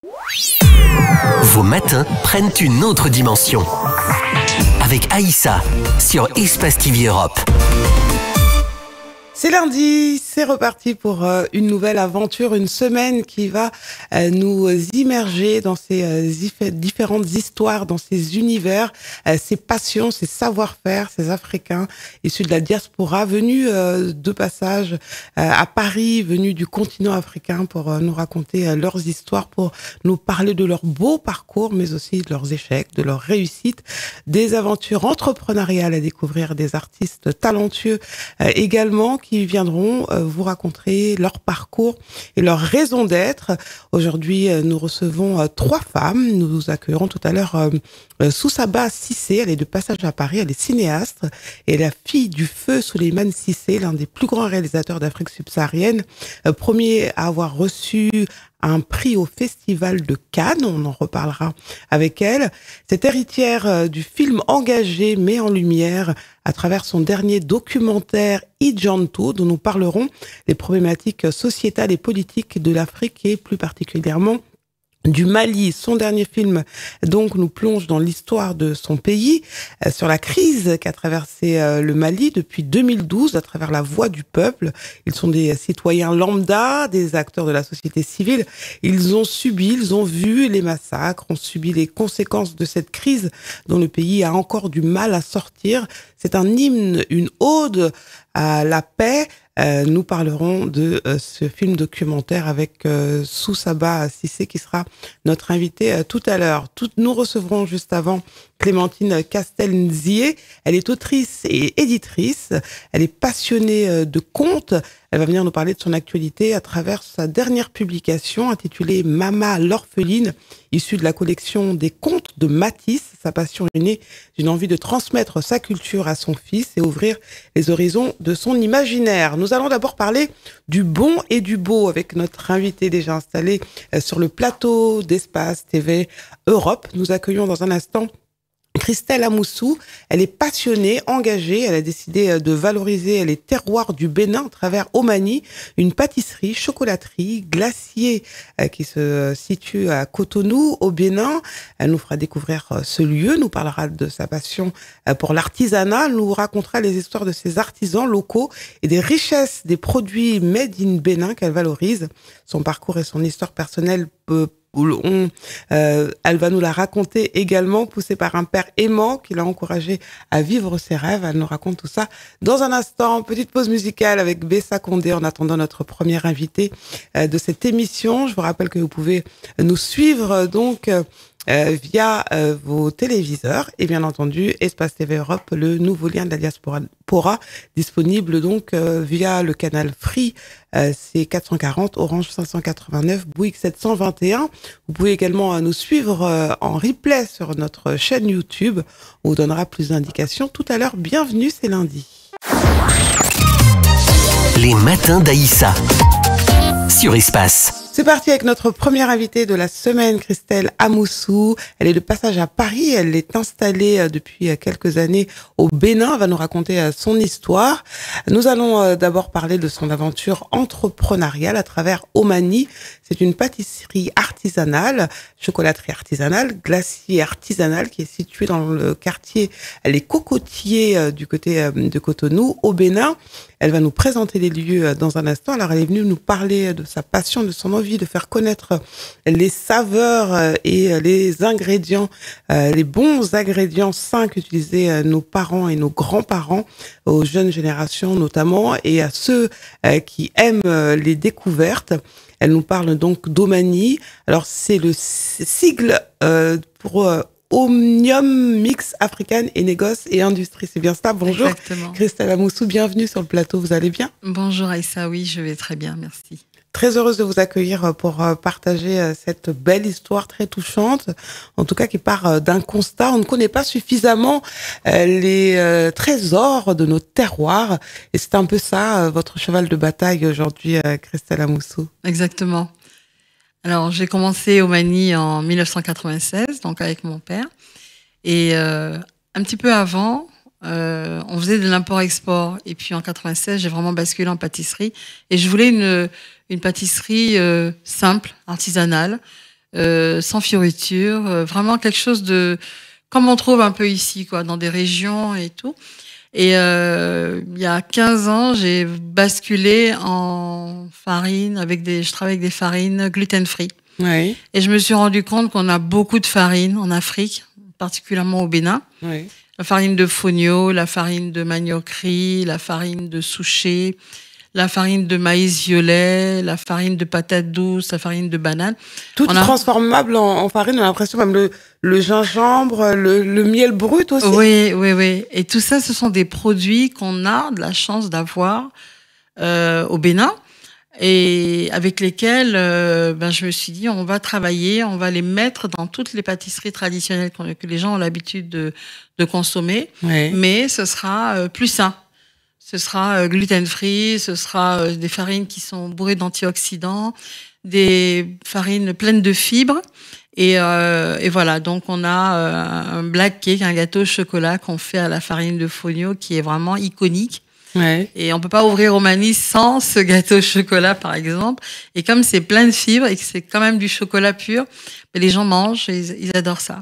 Vos matins prennent une autre dimension. Avec Aïssa sur Espace TV Europe. C'est lundi, c'est reparti pour une nouvelle aventure, une semaine qui va nous immerger dans ces différentes histoires, dans ces univers, ces passions, ces savoir-faire, ces Africains issus de la diaspora, venus de passage à Paris, venus du continent africain pour nous raconter leurs histoires, pour nous parler de leur beau parcours, mais aussi de leurs échecs, de leurs réussites, des aventures entrepreneuriales à découvrir, des artistes talentueux également qui viendront vous raconter leur parcours et leur raison d'être. Aujourd'hui, nous recevons 3 femmes. Nous accueillerons tout à l'heure Soussaba Cissé. Elle est de passage à Paris. Elle est cinéaste et la fille du feu Souleymane Cissé, l'un des plus grands réalisateurs d'Afrique subsaharienne, premier à avoir reçu un prix au Festival de Cannes. On en reparlera avec elle. Cette héritière du film engagé met en lumière à travers son dernier documentaire Idjanto, dont nous parlerons des problématiques sociétales et politiques de l'Afrique et plus particulièrement du Mali. Son dernier film, donc, nous plonge dans l'histoire de son pays, sur la crise qu'a traversé le Mali depuis 2012 à travers la voix du peuple. Ils sont des citoyens lambda, des acteurs de la société civile. Ils ont vu les massacres, ont subi les conséquences de cette crise dont le pays a encore du mal à sortir. C'est un hymne, une ode à la paix. Nous parlerons de ce film documentaire avec Soussaba Cissé qui sera notre invitée tout à l'heure. Nous recevrons juste avant Clémentine Castel-Nzié. Elle est autrice et éditrice. Elle est passionnée de contes. Elle va venir nous parler de son actualité à travers sa dernière publication intitulée Mama l'orpheline, issue de la collection des contes de Matisse. Sa passion est née d'une envie de transmettre sa culture à son fils et ouvrir les horizons de son imaginaire. Nous allons d'abord parler du bon et du beau avec notre invité déjà installé sur le plateau d'Espace TV Europe. Nous accueillons dans un instant Christelle Amoussou. Elle est passionnée, engagée. Elle a décidé de valoriser les terroirs du Bénin à travers Omani, une pâtisserie, chocolaterie, glacier qui se situe à Cotonou, au Bénin. Elle nous fera découvrir ce lieu, nous parlera de sa passion pour l'artisanat, elle nous racontera les histoires de ses artisans locaux et des richesses des produits made in Bénin qu'elle valorise. Son parcours et son histoire personnelle elle va nous la raconter également, poussée par un père aimant qui l'a encouragée à vivre ses rêves. Elle nous raconte tout ça dans un instant. Petite pause musicale avec Bessa Condé en attendant notre première invitée de cette émission. Je vous rappelle que vous pouvez nous suivre donc via vos téléviseurs et bien entendu Espace TV Europe, le nouveau lien de la diaspora disponible donc via le canal Free, c'est 440, Orange 589, Bouygues 721. Vous pouvez également nous suivre en replay sur notre chaîne YouTube. On vous donnera plus d'indications tout à l'heure. Bienvenue, c'est lundi. Les matins d'Aïssa sur Espace. C'est parti avec notre première invitée de la semaine, Christelle Amoussou. Elle est de passage à Paris. Elle est installée depuis quelques années au Bénin. Elle va nous raconter son histoire. Nous allons d'abord parler de son aventure entrepreneuriale à travers Omani. C'est une pâtisserie artisanale, chocolaterie artisanale, glacier artisanal qui est située dans le quartier Les Cocotiers du côté de Cotonou, au Bénin. Elle va nous présenter les lieux dans un instant. Alors, elle est venue nous parler de sa passion, de son envie de faire connaître les saveurs et les ingrédients, les bons ingrédients sains qu'utilisaient nos parents et nos grands-parents, aux jeunes générations notamment, et à ceux qui aiment les découvertes. Elle nous parle donc d'Omani. Alors, c'est le sigle pour Omnium Mix African et Négoce et Industrie. C'est bien ça. Bonjour. Exactement. Christelle Amoussou, bienvenue sur le plateau. Vous allez bien? Bonjour Aïssa, oui, je vais très bien, merci. Très heureuse de vous accueillir pour partager cette belle histoire très touchante, en tout cas qui part d'un constat. On ne connaît pas suffisamment les trésors de nos terroirs et c'est un peu ça votre cheval de bataille aujourd'hui, Christelle Amoussou. Exactement. Alors, j'ai commencé au Mali en 1996, donc avec mon père. Et un petit peu avant, on faisait de l'import-export. Et puis en 96, j'ai vraiment basculé en pâtisserie. Et je voulais une pâtisserie simple, artisanale, sans fioriture, vraiment quelque chose de comme on trouve un peu ici, quoi, dans des régions et tout. Et il y a 15 ans, j'ai basculé en farine je travaille avec des farines gluten-free. Oui. Et je me suis rendu compte qu'on a beaucoup de farines en Afrique, particulièrement au Bénin. Oui. La farine de fonio, la farine de manioc riz, la farine de souchet, la farine de maïs violet, la farine de patate douce, la farine de banane. Tout transformable en farine, on a l'impression, même le gingembre, le miel brut aussi. Oui, oui, oui. Et tout ça, ce sont des produits qu'on a de la chance d'avoir au Bénin et avec lesquels je me suis dit, on va travailler, on va les mettre dans toutes les pâtisseries traditionnelles que les gens ont l'habitude de consommer, Oui. mais ce sera plus sain. Ce sera gluten-free, ce sera des farines qui sont bourrées d'antioxydants, des farines pleines de fibres. Et voilà, donc on a un black cake, un gâteau au chocolat qu'on fait à la farine de fonio qui est vraiment iconique. Ouais. Et on peut pas ouvrir Romani sans ce gâteau au chocolat, par exemple. Et comme c'est plein de fibres et que c'est quand même du chocolat pur, les gens mangent et ils adorent ça.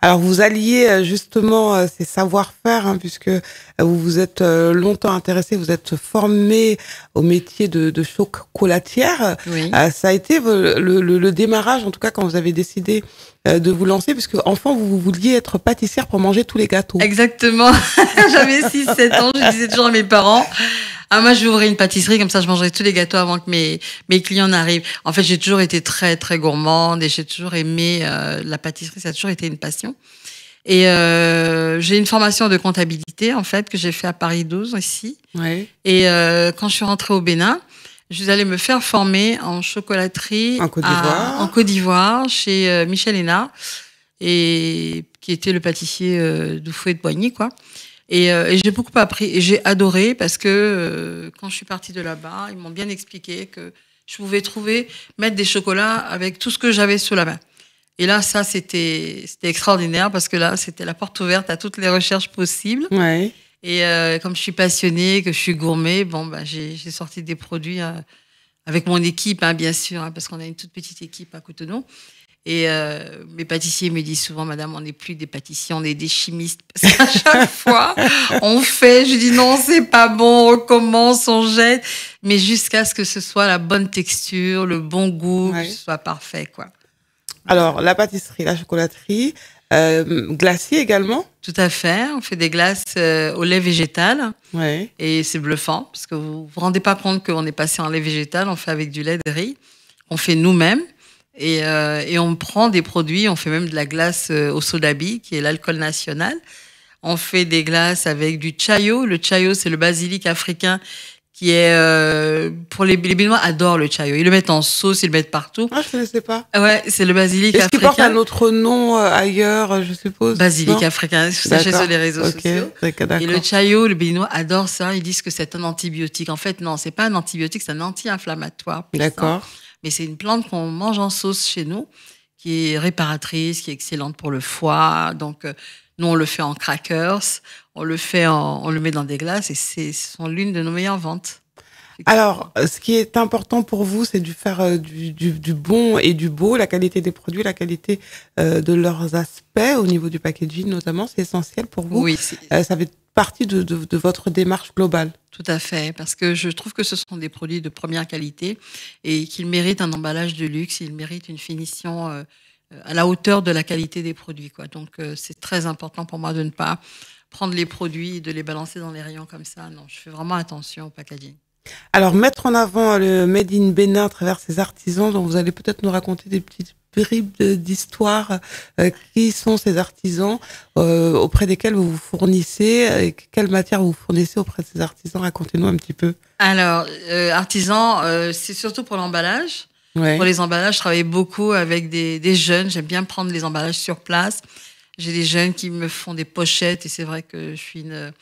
Alors, vous alliez justement ces savoir-faire, hein, puisque vous vous êtes longtemps intéressé, vous êtes formé au métier de chocolatière. Oui. Ça a été le démarrage, en tout cas, quand vous avez décidé de vous lancer, puisque enfant, vous vouliez être pâtissière pour manger tous les gâteaux. Exactement. J'avais 6-7 ans, je disais toujours à mes parents, moi, je vais ouvrir une pâtisserie, comme ça, je mangerai tous les gâteaux avant que mes clients n'arrivent. En fait, j'ai toujours été très, très gourmande et j'ai toujours aimé la pâtisserie. Ça a toujours été une passion. Et j'ai une formation de comptabilité, en fait, que j'ai fait à Paris 12, ici. Ouais. Et quand je suis rentrée au Bénin, je suis allée me faire former en chocolaterie En Côte d'Ivoire. en Côte d'Ivoire, chez Michel Hénard, et qui était le pâtissier d'Oufouet de Boigny, quoi. Et j'ai beaucoup appris et j'ai adoré parce que quand je suis partie de là-bas, ils m'ont bien expliqué que je pouvais mettre des chocolats avec tout ce que j'avais sous la main. Et là, ça, c'était extraordinaire parce que là, c'était la porte ouverte à toutes les recherches possibles. Ouais. Et comme je suis passionnée, que je suis gourmet, j'ai sorti des produits avec mon équipe, hein, bien sûr, hein, parce qu'on a une toute petite équipe à Cotonou. Et mes pâtissiers me disent souvent, madame, on n'est plus des pâtissiers, on est des chimistes. Parce qu'à chaque fois, je dis non, c'est pas bon, on recommence, on jette. Mais jusqu'à ce que ce soit la bonne texture, le bon goût, Ouais. que ce soit parfait, quoi. Alors, la pâtisserie, la chocolaterie, glacier également. Tout à fait. On fait des glaces au lait végétal. Ouais. Et c'est bluffant, parce que vous vous rendez pas compte qu'on est passé en lait végétal. On fait avec du lait de riz. On fait nous-mêmes. Et on prend des produits, on fait même de la glace au sodabi, qui est l'alcool national. On fait des glaces avec du chayo. Le chayo, c'est le basilic africain qui est pour les Béninois adorent le chayo. Ils le mettent en sauce, ils le mettent partout. Ah, je connaissais pas. Ouais, c'est le basilic Est-ce qu'il porte africain. un autre nom ailleurs, je suppose? Basilic Non. africain, sachez D'accord. sur les réseaux Ok, sociaux. d'accord. Et le chayo, le Béninois adore ça. Ils disent que c'est un antibiotique. En fait, non, c'est pas un antibiotique, c'est un anti-inflammatoire. puissant. D'accord. Mais c'est une plante qu'on mange en sauce chez nous, qui est réparatrice, qui est excellente pour le foie. Donc, nous, on le fait en crackers, on le met dans des glaces et ce sont l'une de nos meilleures ventes. Alors, ce qui est important pour vous, c'est de faire du bon et du beau, la qualité des produits, la qualité de leurs aspects au niveau du packaging notamment, c'est essentiel pour vous. Oui, Ça fait partie de votre démarche globale. tout à fait, parce que je trouve que ce sont des produits de première qualité et qu'ils méritent un emballage de luxe, ils méritent une finition à la hauteur de la qualité des produits, quoi. Donc, c'est très important pour moi de ne pas prendre les produits et de les balancer dans les rayons comme ça. Non, je fais vraiment attention au packaging. Alors, mettre en avant le Made in Bénin à travers ces artisans dont vous allez peut-être nous raconter des petites bribes d'histoire. Qui sont ces artisans auprès desquels vous vous fournissez et quelle matière vous fournissez auprès de ces artisans? Racontez-nous un petit peu. Alors, artisan, c'est surtout pour l'emballage. Ouais. Pour les emballages, je travaille beaucoup avec des jeunes. J'aime bien prendre les emballages sur place. J'ai des jeunes qui me font des pochettes et c'est vrai que je suis une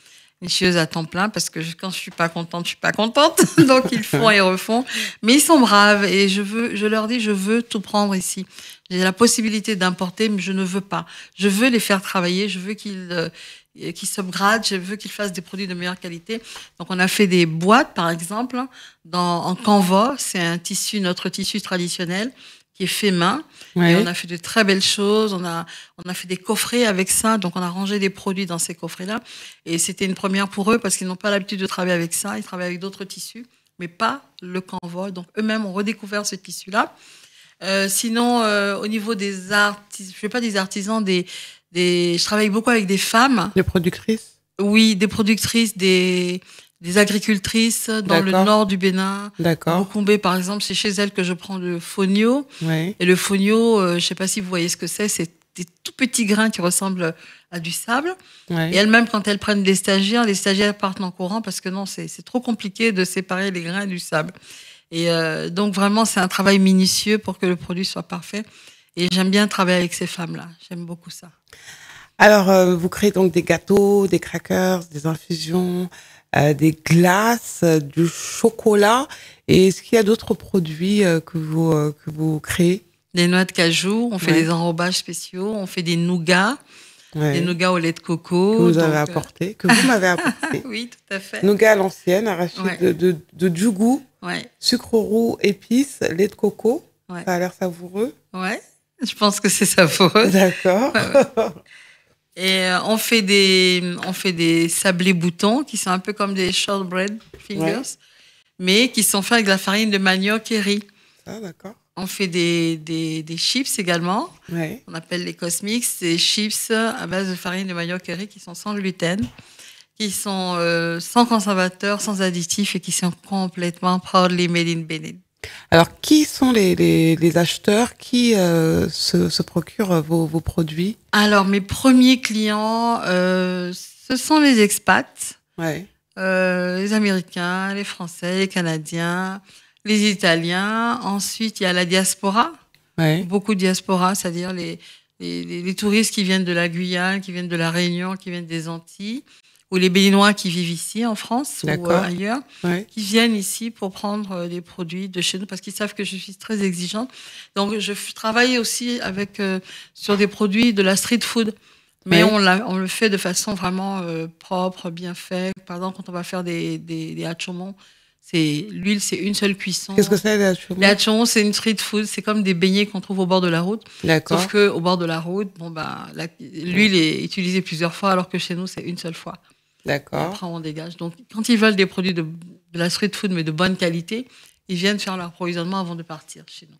chieuse à temps plein parce que quand je suis pas contente, je suis pas contente. Donc ils font et refont. Mais ils sont braves et je leur dis, je veux tout prendre ici. J'ai la possibilité d'importer, mais je ne veux pas. Je veux les faire travailler. Je veux qu'ils s'upgradent. Je veux qu'ils fassent des produits de meilleure qualité. Donc on a fait des boîtes, par exemple, en canvas. C'est notre tissu traditionnel qui est fait main. Ouais. Et on a fait de très belles choses. On a fait des coffrets avec ça. Donc, on a rangé des produits dans ces coffrets-là. Et c'était une première pour eux parce qu'ils n'ont pas l'habitude de travailler avec ça. Ils travaillent avec d'autres tissus, mais pas le canvas. Donc, eux-mêmes ont redécouvert ce tissu-là. Sinon, au niveau des artistes, je fais pas des artisans, je travaille beaucoup avec des femmes. Les productrices? Oui, des productrices, des agricultrices dans le nord du Bénin. D'accord. Mokombé, par exemple, c'est chez elles que je prends le fonio. Ouais. Et le fonio, je sais pas si vous voyez ce que c'est des tout petits grains qui ressemblent à du sable. Ouais. Et elles-mêmes, quand elles prennent les stagiaires partent en courant parce que non, c'est trop compliqué de séparer les grains du sable. Et donc vraiment, c'est un travail minutieux pour que le produit soit parfait. Et j'aime bien travailler avec ces femmes-là. J'aime beaucoup ça. Alors, vous créez donc des gâteaux, des crackers, des infusions, des glaces, du chocolat. Et est-ce qu'il y a d'autres produits que vous créez? Des noix de cajou, on fait Ouais. des enrobages spéciaux, on fait des nougats, Ouais. des nougats au lait de coco. Que vous avez apporté, que vous m'avez apporté. Oui, tout à fait. Nougat à l'ancienne, arraché Ouais. de djougou, Ouais, sucre roux, épices, lait de coco. ouais, Ça a l'air savoureux. ouais. Je pense que c'est savoureux. D'accord. Et on fait des sablés boutons qui sont un peu comme des shortbread fingers, Ouais. mais qui sont faits avec de la farine de manioc et riz. Ah, d'accord. On fait des chips également. Ouais. On appelle les cosmics, des chips à base de farine de manioc et riz qui sont sans gluten, qui sont sans conservateur, sans additifs et qui sont complètement proudly made in Benin. Alors, qui sont les acheteurs qui se procurent vos produits? Alors, mes premiers clients, ce sont les expats, Ouais. les Américains, les Français, les Canadiens, les Italiens. Ensuite, il y a la diaspora, Ouais. beaucoup de diaspora, c'est-à-dire les touristes qui viennent de la Guyane, qui viennent de la Réunion, qui viennent des Antilles, ou les Béninois qui vivent ici en France ou D'accord. ailleurs, Ouais. qui viennent ici pour prendre des produits de chez nous parce qu'ils savent que je suis très exigeante. Donc, je travaille aussi sur des produits de la street food. Mais Ouais. on le fait de façon vraiment propre, bien fait. Par exemple, quand on va faire des hachomons, l'huile, c'est une seule cuisson. Qu'est-ce que c'est, les Les hachomons, c'est une street food. C'est comme des beignets qu'on trouve au bord de la route. D'accord. Sauf que au bord de la route, l'huile est utilisée plusieurs fois, alors que chez nous, c'est une seule fois. Et D'accord. après, on dégage. Donc, quand ils veulent des produits de la street food, mais de bonne qualité, ils viennent faire leur approvisionnement avant de partir chez nous.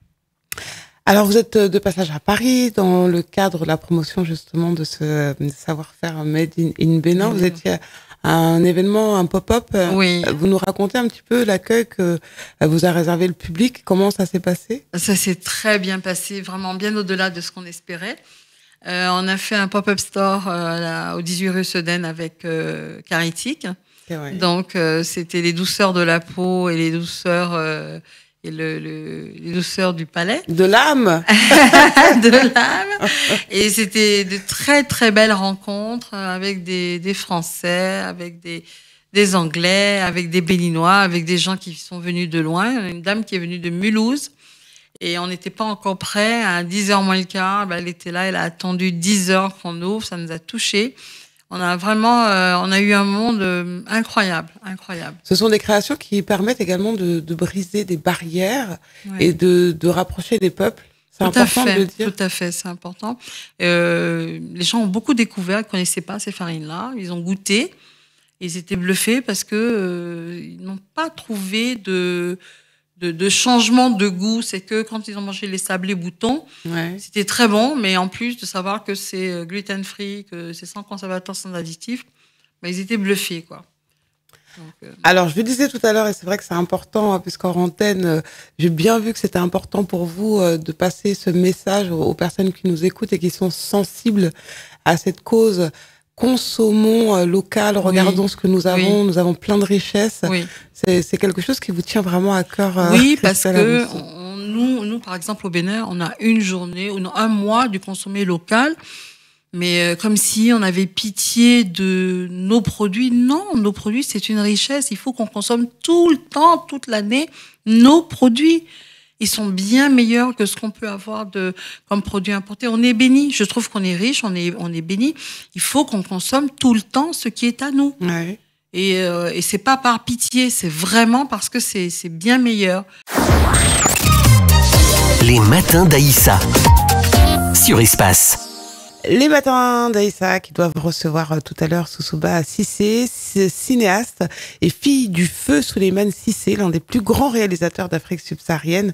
Alors, vous êtes de passage à Paris dans le cadre de la promotion justement de ce savoir-faire Made in Bénin. Vous étiez à un événement, un pop-up. Oui. Vous nous racontez un petit peu l'accueil que vous a réservé le public. Comment ça s'est passé? Ça s'est très bien passé, vraiment bien au-delà de ce qu'on espérait. On a fait un pop-up store au 18 rue Sedaine avec Caritique. C'est vrai. Donc, c'était les douceurs de la peau et les douceurs et les douceurs du palais. De l'âme. De l'âme. Et c'était de très, très belles rencontres avec des Français, avec des Anglais, avec des Béninois, avec des gens qui sont venus de loin. Une dame qui est venue de Mulhouse. Et on n'était pas encore prêts. À 10h moins le quart, elle était là, elle a attendu 10h qu'on ouvre. Ça nous a touchés. On a vraiment, on a eu un monde incroyable, incroyable. Ce sont des créations qui permettent également de briser des barrières Ouais. et de rapprocher les peuples. C'est important de le dire. Tout à fait, c'est important. Les gens ont beaucoup découvert, ils ne connaissaient pas ces farines-là. Ils ont goûté. Ils étaient bluffés parce que ils n'ont pas trouvé de changement de goût. C'est que quand ils ont mangé les sablés boutons, Ouais. c'était très bon, mais en plus de savoir que c'est gluten-free, que c'est sans conservateur, sans additifs, bah, ils étaient bluffés, quoi. Donc, Alors, je le disais tout à l'heure, et c'est vrai que c'est important, puisqu'en antenne, j'ai bien vu que c'était important pour vous de passer ce message aux personnes qui nous écoutent et qui sont sensibles à cette cause. Consommons local, regardons ce que nous avons. Oui. Nous avons plein de richesses. oui. C'est quelque chose qui vous tient vraiment à cœur. Oui, parce Christelle que Amousseau. nous, par exemple, au Bénin, on a une journée ou non, un mois du consommé local, mais comme si on avait pitié de nos produits. Non, nos produits, c'est une richesse. Il faut qu'on consomme tout le temps, toute l'année, nos produits. Ils sont bien meilleurs que ce qu'on peut avoir comme produits importés. On est béni. Je trouve qu'on est riche, on est béni. Il faut qu'on consomme tout le temps ce qui est à nous. Ouais. Et c'est pas par pitié, c'est vraiment parce que c'est bien meilleur. Les matins d'Aïssa sur Espace. Les matins d'Aïssa qui doivent recevoir tout à l'heure Sousouba Cissé, cinéaste et fille du feu Souleymane Cissé, l'un des plus grands réalisateurs d'Afrique subsaharienne,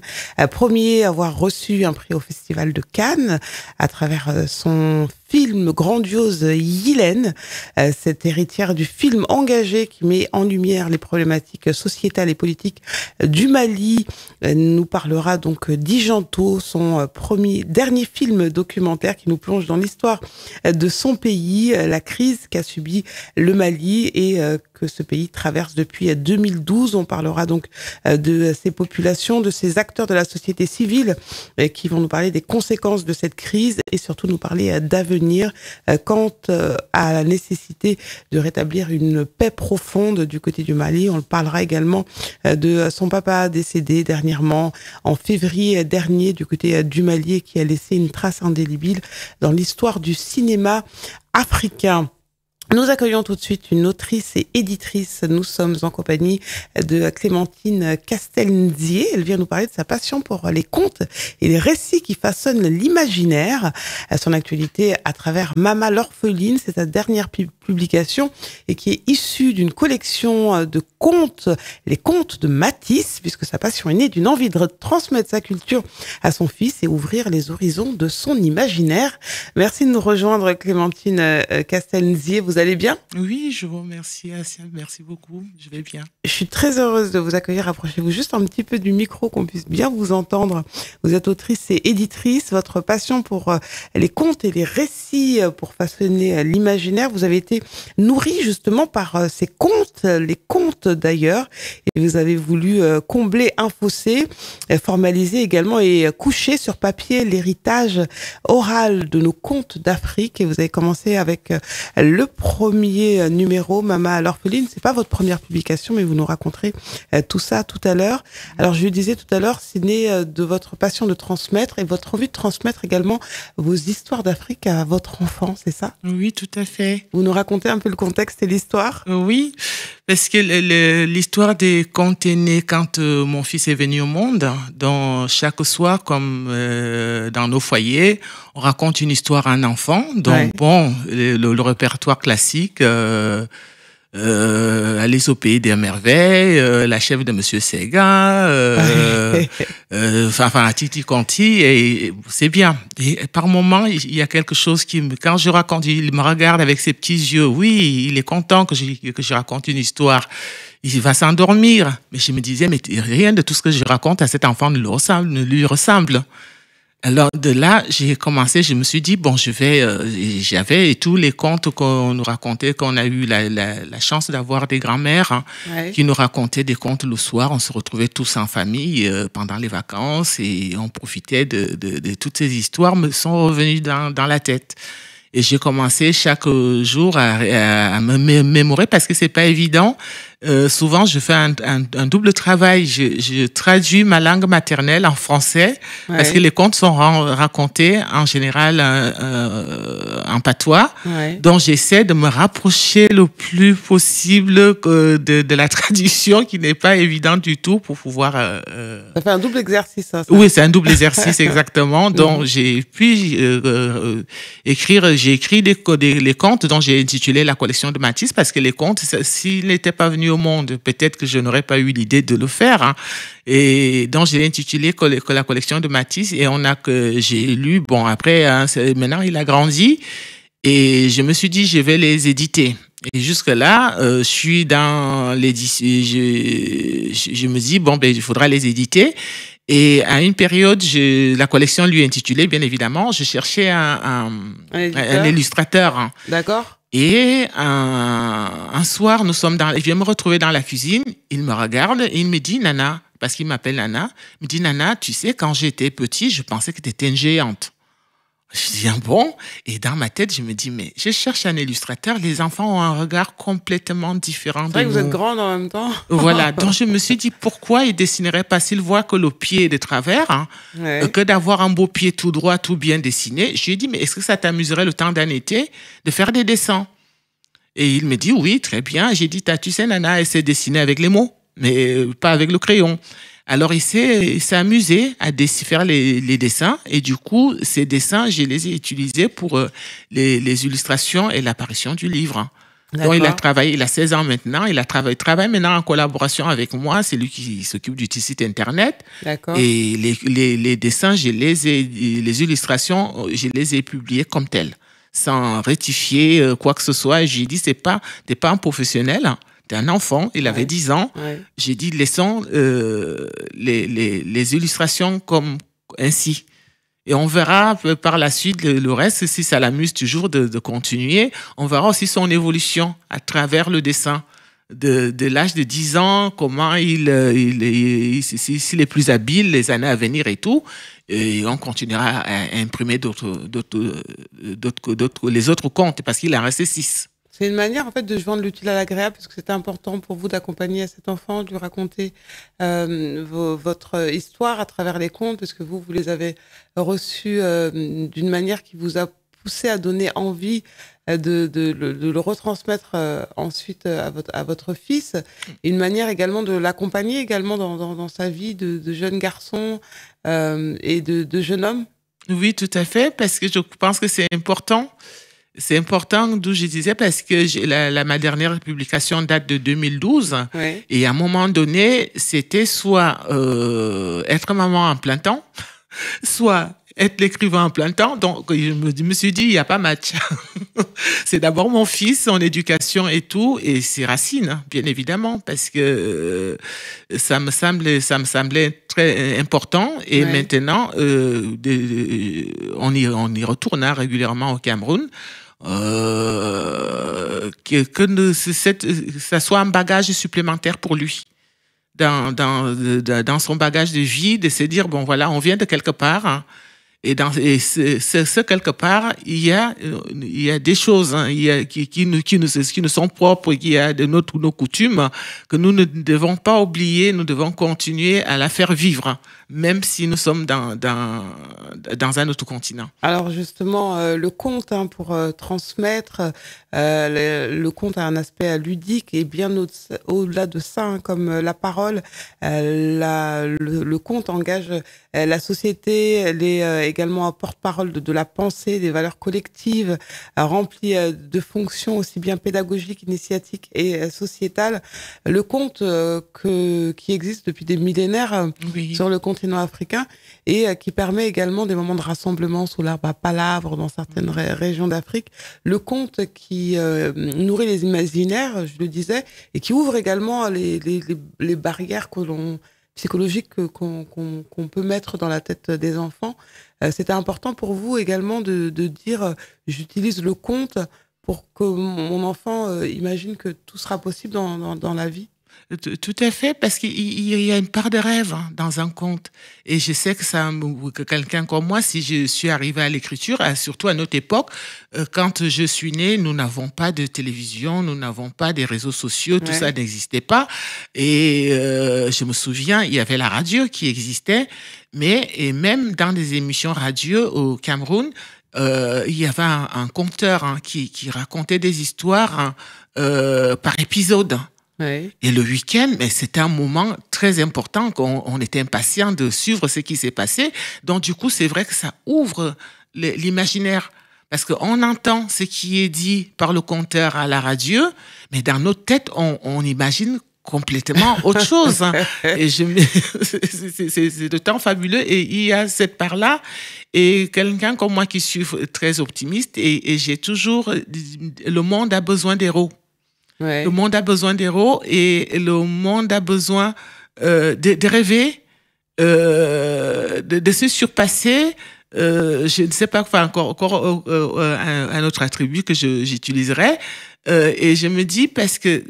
premier à avoir reçu un prix au Festival de Cannes à travers son film grandiose Yilène, cette héritière du film engagé qui met en lumière les problématiques sociétales et politiques du Mali, nous parlera donc d'Ijanto, son dernier film documentaire qui nous plonge dans l'histoire de son pays, la crise qu'a subi le Mali et que ce pays traverse depuis 2012. On parlera donc de ces populations, de ces acteurs de la société civile qui vont nous parler des conséquences de cette crise et surtout nous parler d'avenir quant à la nécessité de rétablir une paix profonde du côté du Mali. On parlera également de son papa décédé dernièrement en février dernier du côté du Mali et qui a laissé une trace indélébile dans l'histoire du cinéma africain. Nous accueillons tout de suite une autrice et éditrice. Nous sommes en compagnie de Clémentine Castelnzier. Elle vient nous parler de sa passion pour les contes et les récits qui façonnent l'imaginaire. Son actualité à travers Mama l'orpheline, c'est sa dernière publication et qui est issue d'une collection de contes, les contes de Matisse, puisque sa passion est née d'une envie de transmettre sa culture à son fils et ouvrir les horizons de son imaginaire. Merci de nous rejoindre, Clémentine Castelnzier. Vous allez bien? Oui, je vous remercie, Asia. Merci beaucoup. Je vais bien. Je suis très heureuse de vous accueillir. Approchez-vous juste un petit peu du micro, qu'on puisse bien vous entendre. Vous êtes autrice et éditrice. Votre passion pour les contes et les récits pour façonner l'imaginaire, vous avez été nourrie justement par ces contes, les contes d'ailleurs. Et vous avez voulu combler un fossé, formaliser également et coucher sur papier l'héritage oral de nos contes d'Afrique. Et vous avez commencé avec le premier numéro, Mama l'orpheline. C'est pas votre première publication, mais vous nous raconterez tout ça tout à l'heure. Alors, je le disais tout à l'heure, c'est né de votre passion de transmettre et votre envie de transmettre également vos histoires d'Afrique à votre enfant, c'est ça? Oui, tout à fait. Vous nous racontez un peu le contexte et l'histoire? Oui, parce que l'histoire des contes est née quand mon fils est venu au monde. Dans chaque soir, comme dans nos foyers, on raconte une histoire à un enfant. Donc, ouais. Bon, le répertoire classique, Alice au pays des merveilles, la chèvre de Monsieur Sega, enfin Titi Conti, et c'est bien. Et par moment, il y a quelque chose quand je raconte, il me regarde avec ses petits yeux. Oui, il est content que je raconte une histoire. Il va s'endormir. Mais je me disais, mais rien de tout ce que je raconte à cet enfant ne lui ressemble. Alors de là, j'ai commencé, je me suis dit, bon, j'avais tous les contes qu'on nous racontait, qu'on a eu la chance d'avoir des grands-mères ouais. qui nous racontaient des contes le soir. On se retrouvait tous en famille pendant les vacances et on profitait de toutes ces histoires me sont revenues dans la tête. Et j'ai commencé chaque jour à me mémorer parce que c'est pas évident. Souvent, je fais un double travail. Je traduis ma langue maternelle en français ouais. parce que les contes sont racontés en général en patois. Ouais. Donc, j'essaie de me rapprocher le plus possible de la traduction qui n'est pas évident du tout pour pouvoir... Ça fait un double exercice, ça. Oui, c'est un double exercice, exactement. Donc, j'ai pu écrire... J'ai écrit les contes dont j'ai intitulé la collection de Matisse parce que les contes, s'il n'était pas venu au monde, peut-être que je n'aurais pas eu l'idée de le faire. Hein. Et donc, j'ai intitulé la collection de Matisse et j'ai lu. Bon, après, hein, maintenant, il a grandi et je me suis dit, je vais les éditer. Et jusque-là, je suis dans l'édition. Je me dis, bon, ben, il faudra les éditer. Et à une période, la collection lui intitulée, bien évidemment, je cherchais un illustrateur. Hein. D'accord. Et un soir, je viens me retrouver dans la cuisine, il me regarde et il me dit, Nana, parce qu'il m'appelle Nana, il me dit, Nana, tu sais, quand j'étais petit, je pensais que tu étais une géante. Je dis, ah bon? Et dans ma tête, je me dis, mais je cherche un illustrateur, les enfants ont un regard complètement différent. C'est vrai que vous êtes grande en même temps. Voilà, donc je me suis dit, pourquoi il dessinerait pas, s'il voit que le pied est de travers, hein, ouais. Que d'avoir un beau pied tout droit, tout bien dessiné. Je lui ai dit, mais est-ce que ça t'amuserait le temps d'un été de faire des dessins? Et il me dit, oui, très bien. J'ai dit, tu sais, Nana, elle sait dessiner avec les mots, mais pas avec le crayon. Alors, il s'est amusé à faire les dessins. Et du coup, ces dessins, je les ai utilisés pour les illustrations et l'apparition du livre. Donc, il a travaillé, il a 16 ans maintenant, il travaille maintenant en collaboration avec moi, c'est lui qui s'occupe du site internet. D'accord. Et les dessins, les illustrations, je les ai publiées comme telles, sans rectifier quoi que ce soit. J'ai dit, t'es pas un professionnel, hein. T'es un enfant, il avait 10 ans. Ouais. J'ai dit, laissons les illustrations comme ainsi. Et on verra par la suite le reste, si ça l'amuse toujours de continuer. On verra aussi son évolution à travers le dessin. De l'âge de 10 ans, comment s'il est plus habile les années à venir et tout. Et on continuera à imprimer les autres comptes parce qu'il en restait 6. C'est une manière en fait de joindre l'utile à l'agréable parce que c'était important pour vous d'accompagner cet enfant, de lui raconter votre histoire à travers les contes parce que vous les avez reçus d'une manière qui vous a poussé à donner envie de le retransmettre ensuite à votre fils. Et une manière également de l'accompagner également dans sa vie de jeune garçon et de jeune homme. Oui, tout à fait, parce que je pense que c'est important. C'est important, d'où je disais, parce que ma dernière publication date de 2012. Oui. Et à un moment donné, c'était soit être maman en plein temps, soit être l'écrivain en plein temps. Donc, je me suis dit, il n'y a pas match. C'est d'abord mon fils, son éducation et tout, et ses racines, bien évidemment, parce que ça me semblait très important. Et ouais. Maintenant, on y retourne régulièrement au Cameroun. Que ça soit un bagage supplémentaire pour lui dans son bagage de vie, de se dire bon voilà, on vient de quelque part, hein, et ce quelque part il y a des choses, hein, qui nous sont propres, il y a nos coutumes que nous ne devons pas oublier, nous devons continuer à la faire vivre, même si nous sommes dans un autre continent. Alors justement, le conte, hein, pour transmettre, le conte a un aspect ludique et bien au-delà de ça, hein, comme la parole, le conte engage la société, elle est également un porte-parole de la pensée, des valeurs collectives, rempli de fonctions aussi bien pédagogiques, initiatiques et sociétales. Le conte qui existe depuis des millénaires oui. sur le continent africain et qui permet également des moments de rassemblement sous l'arbre à palabres dans certaines régions d'Afrique. Le conte qui nourrit les imaginaires, je le disais, et qui ouvre également les barrières psychologiques qu'on peut mettre dans la tête des enfants. C'était important pour vous également de dire j'utilise le conte pour que mon enfant imagine que tout sera possible dans la vie. Tout à fait, parce qu'il y a une part de rêve, hein, dans un conte. Et je sais que quelqu'un comme moi, si je suis arrivée à l'écriture, surtout à notre époque, quand je suis née, nous n'avons pas de télévision, nous n'avons pas des réseaux sociaux, tout ça n'existait pas. Et je me souviens, il y avait la radio qui existait, et même dans des émissions radio au Cameroun, il y avait un conteur, hein, qui racontait des histoires, hein, par épisode. Oui. Et le week-end, c'était un moment très important qu'on était impatient de suivre ce qui s'est passé. Donc, du coup, c'est vrai que ça ouvre l'imaginaire. Parce qu'on entend ce qui est dit par le conteur à la radio, mais dans notre tête, on imagine complètement autre chose. Hein. Et c'est de temps fabuleux. Et il y a cette part-là. Et quelqu'un comme moi qui suis très optimiste, et j'ai toujours... Le monde a besoin d'héros. Ouais. Le monde a besoin d'héros et le monde a besoin de rêver, de se surpasser. Je ne sais pas, encore un autre attribut que j'utiliserais. Et je me dis, parce que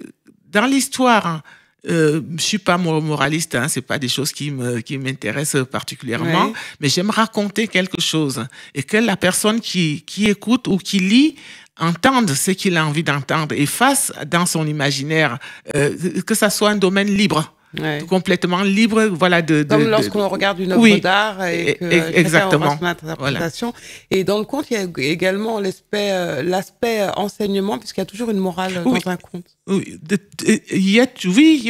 dans l'histoire, hein, je suis pas moraliste, hein, c'est pas des choses qui m'intéressent particulièrement, ouais. Mais j'aime raconter quelque chose et que la personne qui écoute ou qui lit entendre ce qu'il a envie d'entendre et fasse dans son imaginaire, que ça soit un domaine libre. Ouais. complètement libre, voilà, Comme lorsqu'on regarde une œuvre oui, d'art et que exactement. chacun aura son interprétation. Voilà. Et dans le conte, il y a également l'aspect enseignement, puisqu'il y a toujours une morale oui. dans un conte. Oui, il y a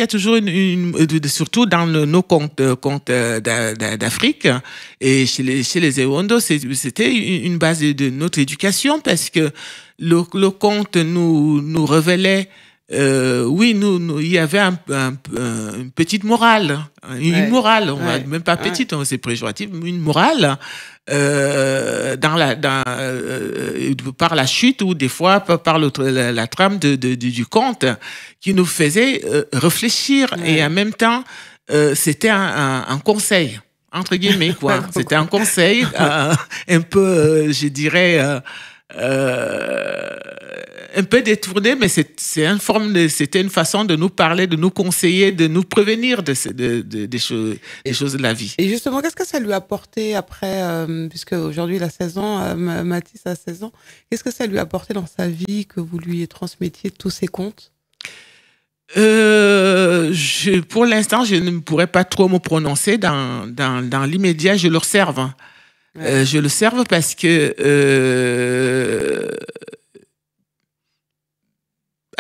toujours surtout dans nos contes d'Afrique et chez les Ewondo, c'était une base de notre éducation parce que le conte nous révélait il y avait une petite morale, une morale, même pas petite, c'est péjoratif, une morale par la chute ou des fois par la trame du conte qui nous faisait réfléchir et en même temps c'était un conseil entre guillemets quoi. C'était un conseil un peu je dirais un peu détourné, mais c'était une façon de nous parler, de nous conseiller, de nous prévenir des choses de la vie. Et justement, qu'est-ce que ça lui a apporté après, puisque aujourd'hui il a 16 ans, Mathis a 16 ans, qu'est-ce que ça lui a apporté dans sa vie que vous lui transmettiez tous ces contes? Pour l'instant, je ne pourrais pas trop me prononcer. Dans l'immédiat, je le serve. Je le serve parce que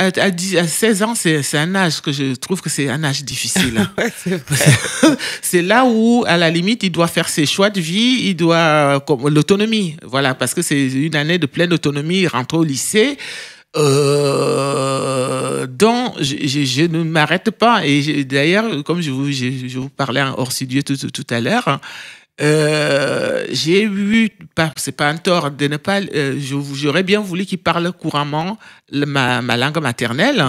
à 16 ans, c'est un âge que je trouve que c'est un âge difficile. Ouais, c'est vrai. C'est là où, à la limite, il doit faire ses choix de vie, il doit l'autonomie, voilà, parce que c'est une année de pleine autonomie, il rentre au lycée. Donc je ne m'arrête pas et d'ailleurs, comme je vous parlais hors studio tout à l'heure. J'ai eu, c'est pas un tort de ne pas, j'aurais bien voulu qu'il parle couramment ma langue maternelle,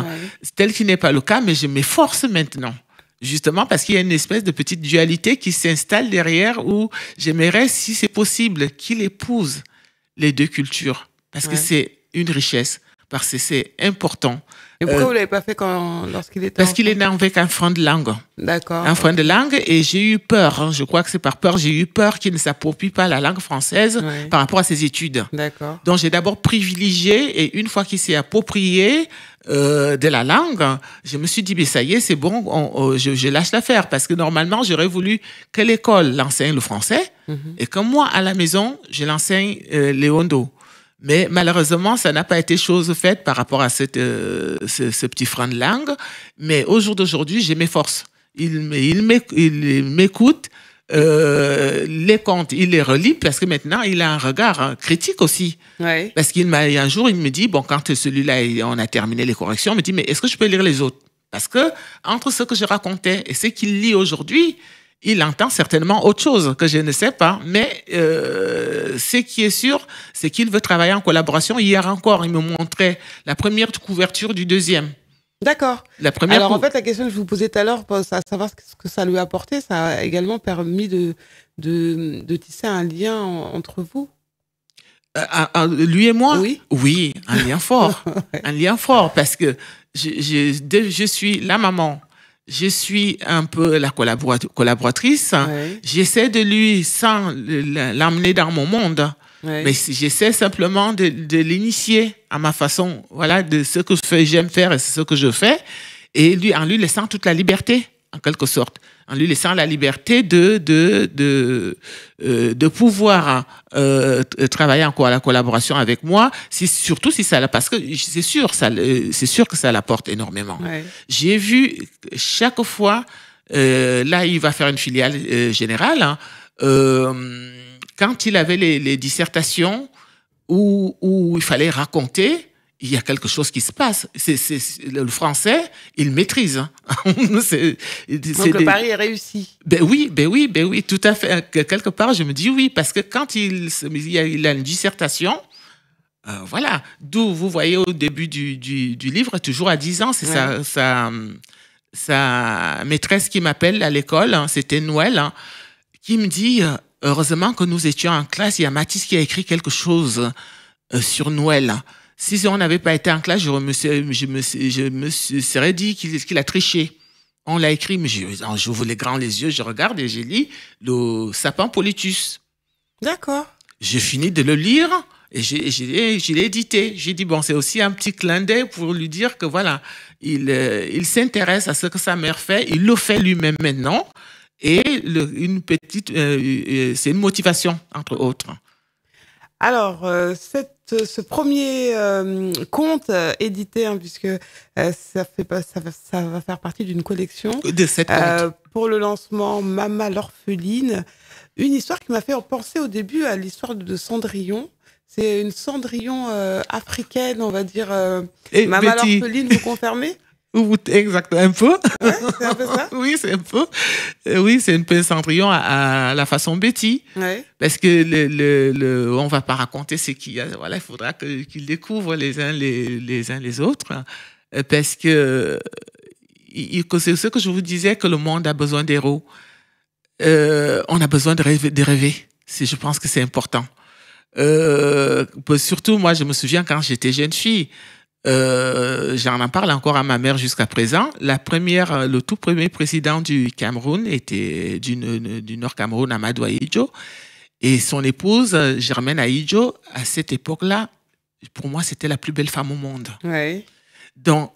tel qu'il n'est pas le cas, mais je m'efforce maintenant. Justement parce qu'il y a une espèce de petite dualité qui s'installe derrière où j'aimerais, si c'est possible, qu'il épouse les deux cultures. Parce que c'est une richesse, parce que c'est important. Et pourquoi vous ne l'avez pas fait lorsqu'il était Parce qu'il est né avec un frein de langue. D'accord. Un frein de langue et j'ai eu peur. Hein, je crois que c'est par peur. J'ai eu peur qu'il ne s'approprie pas la langue française par rapport à ses études. D'accord. Donc j'ai d'abord privilégié et une fois qu'il s'est approprié de la langue, je me suis dit, mais ça y est, c'est bon, je lâche l'affaire. Parce que normalement, j'aurais voulu que l'école l'enseigne le français et que moi, à la maison, je l'enseigne l'Ewondo. Mais malheureusement, ça n'a pas été chose faite par rapport à ce petit frein de langue. Mais au jour d'aujourd'hui, je m'efforce. Il m'écoute, les contes, il les relit parce que maintenant, il a un regard critique aussi. Ouais. Parce un jour, il me dit, bon, quand celui-là, on a terminé les corrections, il me dit, mais est-ce que je peux lire les autres? Parce que entre ce que je racontais et ce qu'il lit aujourd'hui, il entend certainement autre chose que je ne sais pas, mais ce qui est sûr, c'est qu'il veut travailler en collaboration. Hier encore, il me montrait la première couverture du deuxième. D'accord. Alors en fait, la question que je vous posais tout à l'heure, pour savoir ce que ça lui a apporté, ça a également permis de tisser un lien entre vous. Lui et moi? Oui. Oui, un lien fort. Un lien fort, parce que je suis la maman. Je suis un peu la collaboratrice. J'essaie de lui, sans l'emmener dans mon monde, mais j'essaie simplement de l'initier à ma façon, voilà, de ce que j'aime faire et ce que je fais, et en lui laissant toute la liberté, en quelque sorte, en lui laissant la liberté de pouvoir travailler en collaboration avec moi, surtout si ça, parce que c'est sûr que ça l'apporte énormément. J'ai vu chaque fois, là il va faire une filiale générale, hein, quand il avait les dissertations où il fallait raconter, il y a quelque chose qui se passe. Le français, il maîtrise. Donc le pari est réussi. Ben oui, tout à fait. Quelque part, je me dis oui, parce que quand il a une dissertation, voilà, d'où vous voyez au début du livre, toujours à 10 ans, c'est sa maîtresse qui m'appelle à l'école, hein, c'était Noël, hein, qui me dit, heureusement que nous étions en classe, il y a Mathis qui a écrit quelque chose sur Noël. Si on n'avait pas été en classe, je me serais dit qu'il a triché. On l'a écrit, mais j'ouvre les yeux, je regarde et je lis le sapin Polytus. D'accord. J'ai fini de le lire Et je l'ai édité. J'ai dit, bon, c'est aussi un petit clin d'œil pour lui dire que voilà, il s'intéresse à ce que sa mère fait. Il le fait lui-même maintenant. Et c'est une motivation, entre autres. Alors, ce premier conte édité, hein, puisque ça va faire partie d'une collection. De cette conte. Pour le lancement Mama l'orpheline. Une histoire qui m'a fait penser au début à l'histoire de Cendrillon. C'est une Cendrillon africaine, on va dire. Mama l'orpheline, vous confirmez? Exactement, un peu. Ouais, c'est un peu ça. Oui, c'est un peu. Oui, c'est un peu Cendrillon à la façon Betty. Ouais. Parce que on va pas raconter ce qu'il y a. Voilà, il faudra qu'ils découvrent les uns les autres. Parce que c'est ce que je vous disais, que le monde a besoin d'héros. On a besoin de rêver. Je pense que c'est important. Surtout, moi, je me souviens quand j'étais jeune fille, j'en parle encore à ma mère jusqu'à présent. Le tout premier président du Cameroun était du Nord Cameroun, Amadou Ahidjo, et son épouse Germaine Ahidjo. À cette époque-là, pour moi, c'était la plus belle femme au monde. Ouais. Donc,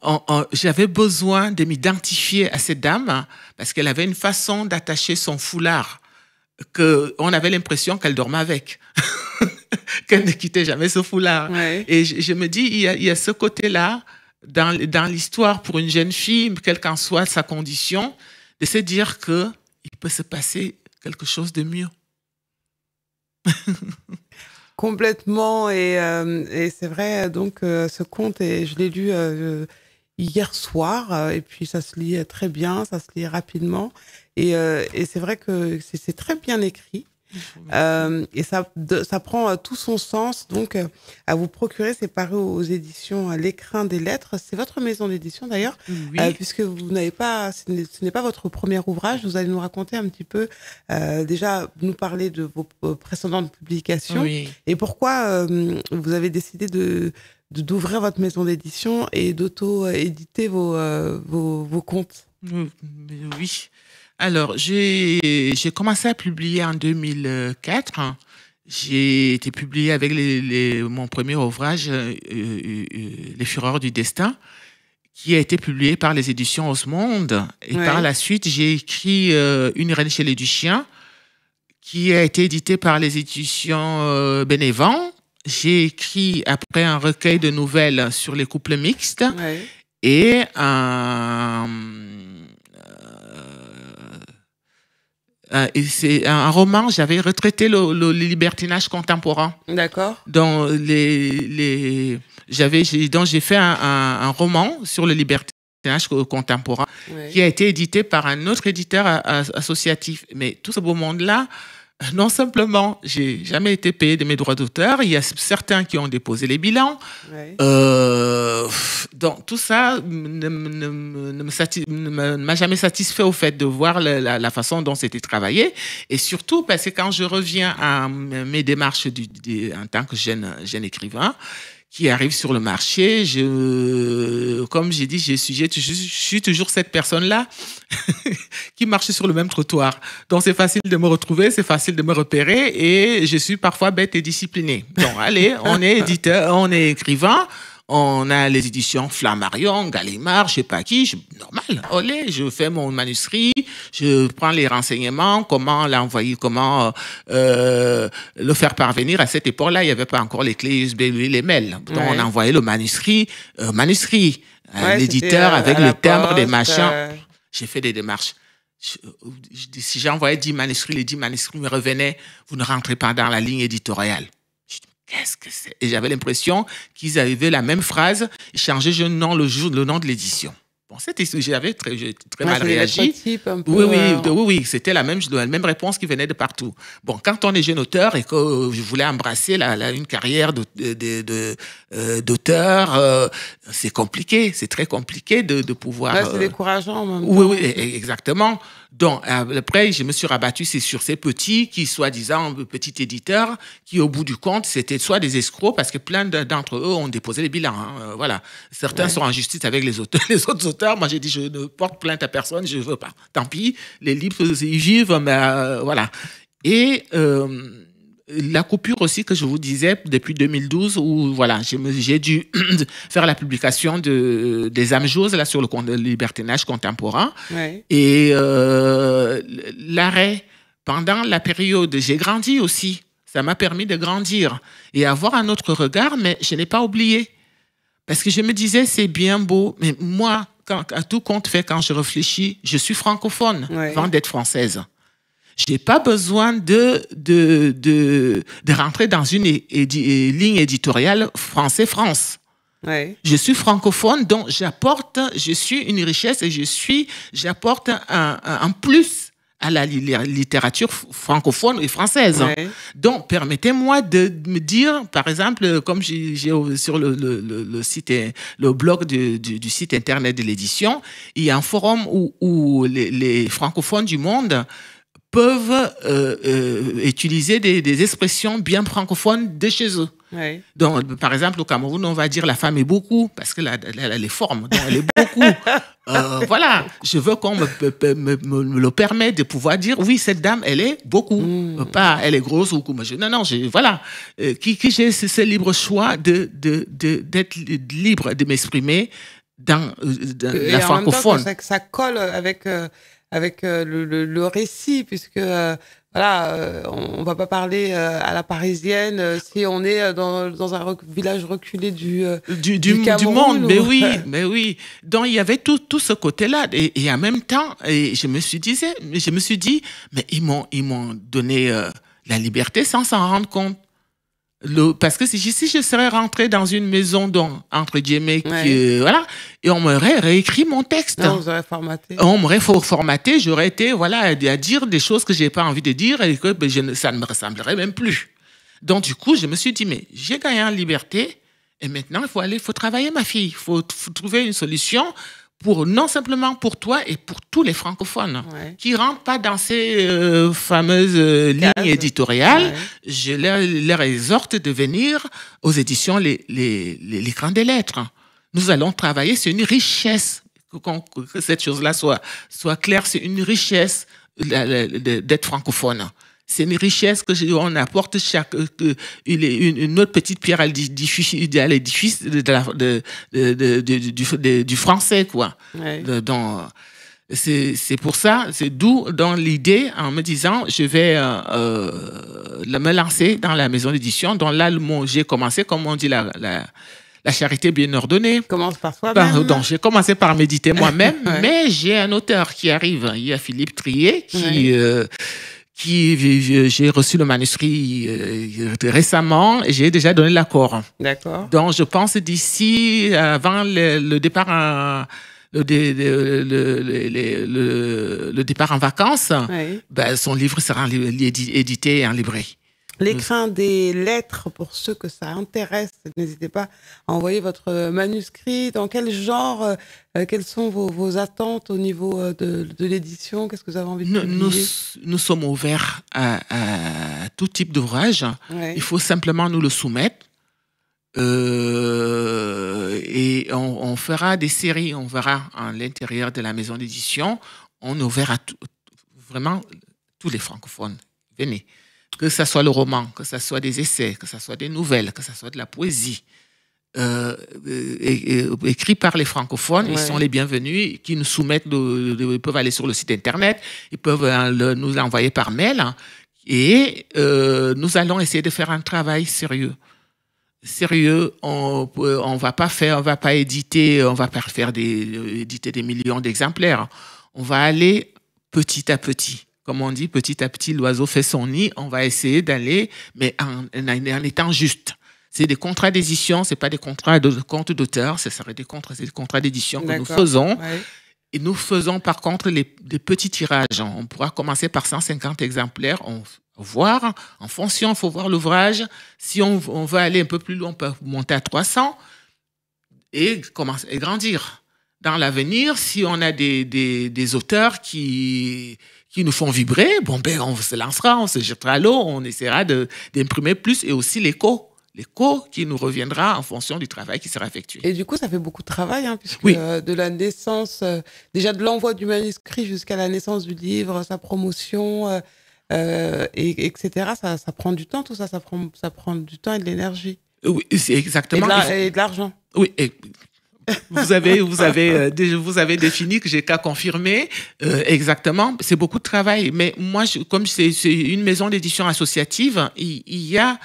j'avais besoin de m'identifier à cette dame parce qu'elle avait une façon d'attacher son foulard qu'on avait l'impression qu'elle dormait avec. Qu'elle ne quittait jamais ce foulard. Ouais. Et je me dis, il y a ce côté-là dans l'histoire pour une jeune fille, quelle qu'en soit sa condition, de se dire qu'il peut se passer quelque chose de mieux. Complètement. Et c'est vrai, donc, ce conte, je l'ai lu hier soir, et puis ça se lit très bien, ça se lit rapidement. Et c'est vrai que c'est très bien écrit. Et ça prend tout son sens, donc à vous procurer. C'est paru aux éditions L'Écrin des Lettres. C'est votre maison d'édition d'ailleurs, Oui. puisque vous n'avez pas, ce n'est pas votre premier ouvrage. Vous allez nous raconter un petit peu, déjà nous parler de vos précédentes publications, Oui. et pourquoi vous avez décidé d'ouvrir votre maison d'édition et d'auto-éditer vos contes. Oui. Alors, j'ai commencé à publier en 2004. J'ai été publié avec mon premier ouvrage, Les Fureurs du Destin, qui a été publié par les éditions Osmonde. Et Ouais. par la suite, j'ai écrit Une reine chez les Duchiens, qui a été édité par les éditions Bénévent. J'ai écrit après un recueil de nouvelles sur les couples mixtes. Ouais. Et c'est un roman, j'avais retraité le libertinage contemporain. D'accord. Donc, j'ai fait un roman sur le libertinage contemporain Ouais. qui a été édité par un autre éditeur associatif. Mais tout ce beau monde-là, non simplement, j'ai jamais été payé de mes droits d'auteur. Il y a certains qui ont déposé les bilans. Ouais. Donc tout ça ne m'a jamais satisfait au fait de voir la façon dont c'était travaillé. Et surtout parce que quand je reviens à mes démarches en tant que jeune écrivain qui arrive sur le marché, comme j'ai dit, je suis toujours cette personne-là qui marche sur le même trottoir. Donc, c'est facile de me retrouver, c'est facile de me repérer et je suis parfois bête et disciplinée. Donc, allez, on est éditeur, on est écrivain, on a les éditions Flammarion, Gallimard, je sais pas qui, normal, olé, je fais mon manuscrit, je prends les renseignements, comment l'envoyer, comment le faire parvenir. À cette époque-là, il n'y avait pas encore les clés USB, les mails. Donc, Ouais. on envoyait le manuscrit, Ouais, l'éditeur c'était, avec à le la timbre, des poste, machins. J'ai fait des démarches. Si j'envoyais 10 manuscrits, les 10 manuscrits me revenaient, vous ne rentrez pas dans la ligne éditoriale. Je dis, qu'est-ce que c'est? Et j'avais l'impression qu'ils avaient la même phrase, ils changeaient le nom de l'édition. Bon, j'avais très mal c'est des réagi. lettres-types un peu, Oui, c'était la même réponse qui venait de partout. Bon, quand on est jeune auteur et que je voulais embrasser une carrière d'auteur, c'est compliqué, c'est très compliqué de pouvoir. Ouais, c'est décourageant en même temps. Oui, exactement. Donc, après, je me suis rabattu sur ces petits qui, soi-disant, petits éditeurs, qui, au bout du compte, c'était soit des escrocs, parce que plein d'entre eux ont déposé les bilans. Voilà. Certains sont en justice avec les autres auteurs. Moi, j'ai dit, je ne porte plainte à personne, je ne veux pas. Tant pis, les livres, ils vivent, mais voilà. Et la coupure aussi que je vous disais depuis 2012 où voilà, j'ai dû faire la publication des âmes joses là sur le libertinage contemporain. Ouais. Et l'arrêt pendant la période, j'ai grandi aussi. Ça m'a permis de grandir et avoir un autre regard, mais je n'ai pas oublié. Parce que je me disais, c'est bien beau, mais moi, à tout compte fait, quand je réfléchis, je suis francophone avant d'être française. Je n'ai pas besoin de rentrer dans une ligne éditoriale français-France. Ouais. Je suis francophone, donc je suis une richesse et j'apporte un plus à la littérature francophone et française. Ouais. Donc, permettez-moi de me dire, par exemple, comme j'ai sur le site, le blog du site internet de l'édition, il y a un forum où les francophones du monde peuvent utiliser des expressions bien francophones de chez eux. Ouais. Donc, par exemple, au Cameroun, on va dire la femme est beaucoup, parce qu'elle a les formes, donc elle est beaucoup. Voilà, je veux qu'on me le permette de pouvoir dire, oui, cette dame, elle est beaucoup. Pas, elle est grosse ou beaucoup. Non, voilà. Qui j'ai ce libre choix d'être libre de m'exprimer dans la francophone. En même temps, ça colle avec le récit, puisque on va pas parler à la parisienne si on est dans un village reculé du Cameroun, monde. Mais oui. Donc il y avait tout ce côté-là et en même temps, je me suis dit, mais ils m'ont donné la liberté sans s'en rendre compte. Parce que si je serais rentré dans une maison entre guillemets, et on m'aurait réécrit mon texte. Non, vous aurez formaté. On m'aurait formaté, j'aurais été à dire des choses que j'ai pas envie de dire et que ça ne me ressemblerait même plus. Donc du coup, je me suis dit, mais j'ai gagné en liberté et maintenant il faut travailler ma fille, il faut trouver une solution non simplement pour toi et pour tous les francophones qui rentrent pas dans ces fameuses lignes éditoriales. Je leur exhorte de venir aux éditions les grandes des lettres. Nous allons travailler, c'est une richesse, que cette chose-là soit claire, c'est une richesse d'être francophone. C'est une richesse on apporte une autre petite pierre à l'édifice du français, quoi. Ouais. Donc, c'est pour ça, c'est d'où dans l'idée en me disant, je vais me lancer dans la maison d'édition. Donc là, j'ai commencé, comme on dit, la charité bien ordonnée. Commence par soi-même. Donc, j'ai commencé par méditer moi-même, mais j'ai un auteur qui arrive. Il y a Philippe Trier j'ai reçu le manuscrit récemment et j'ai déjà donné l'accord. D'accord. Donc, je pense d'ici, avant le départ le départ en vacances, son livre sera édité en librairie. L'écrin des lettres, pour ceux que ça intéresse, n'hésitez pas à envoyer votre manuscrit. Dans quel genre, quelles sont vos attentes au niveau de l'édition? Qu'est-ce que vous avez envie de publier? Nous sommes ouverts à tout type d'ouvrage. Il faut simplement nous le soumettre. Et on fera des séries, on verra à l'intérieur de la maison d'édition. On est ouvert à vraiment tous les francophones. Venez. Que ce soit le roman, que ce soit des essais, que ce soit des nouvelles, que ce soit de la poésie, écrit par les francophones, ils sont les bienvenus, qui nous soumettent, ils peuvent aller sur le site internet, ils peuvent nous l'envoyer par mail, et nous allons essayer de faire un travail sérieux. On va pas éditer des millions d'exemplaires. On va aller petit à petit. Comme on dit, petit à petit, l'oiseau fait son nid. On va essayer d'aller, mais en étant juste. C'est des contrats d'édition, c'est pas des contrats de compte d'auteur, c'est des contrats d'édition que nous faisons. Ouais. Et nous faisons par contre des petits tirages. On pourra commencer par 150 exemplaires. Voir, en fonction, il faut voir l'ouvrage. Si on veut aller un peu plus loin, on peut monter à 300 et grandir. Dans l'avenir, si on a des auteurs qui nous font vibrer, on se lancera, on se jettera à l'eau, on essaiera d'imprimer plus, et aussi l'écho qui nous reviendra en fonction du travail qui sera effectué. Et du coup, ça fait beaucoup de travail, puisque de la naissance, déjà de l'envoi du manuscrit jusqu'à la naissance du livre, sa promotion, etc. Ça prend du temps, tout ça. Ça prend du temps et de l'énergie. Oui, c'est exactement. Et de l'argent. Oui. Vous avez défini que j'ai qu'à confirmer exactement. C'est beaucoup de travail, mais moi, comme c'est une maison d'édition associative, il y a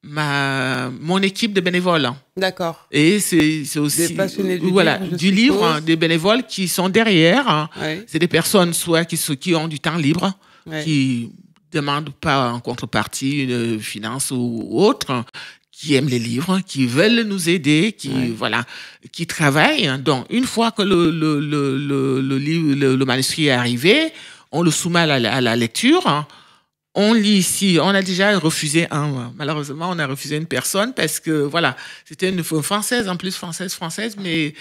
mon équipe de bénévoles. D'accord. Et c'est aussi des passionnés du livre, des bénévoles qui sont derrière. Oui. C'est des personnes soit qui ont du temps libre, Oui. qui demandent pas en contrepartie une finance ou autre, qui aiment les livres, qui veulent nous aider, qui travaillent. Donc, une fois que le manuscrit est arrivé, on le soumet à la lecture. On lit ici. On a déjà refusé malheureusement, on a refusé une personne parce que, voilà, c'était une Française, en plus française, mais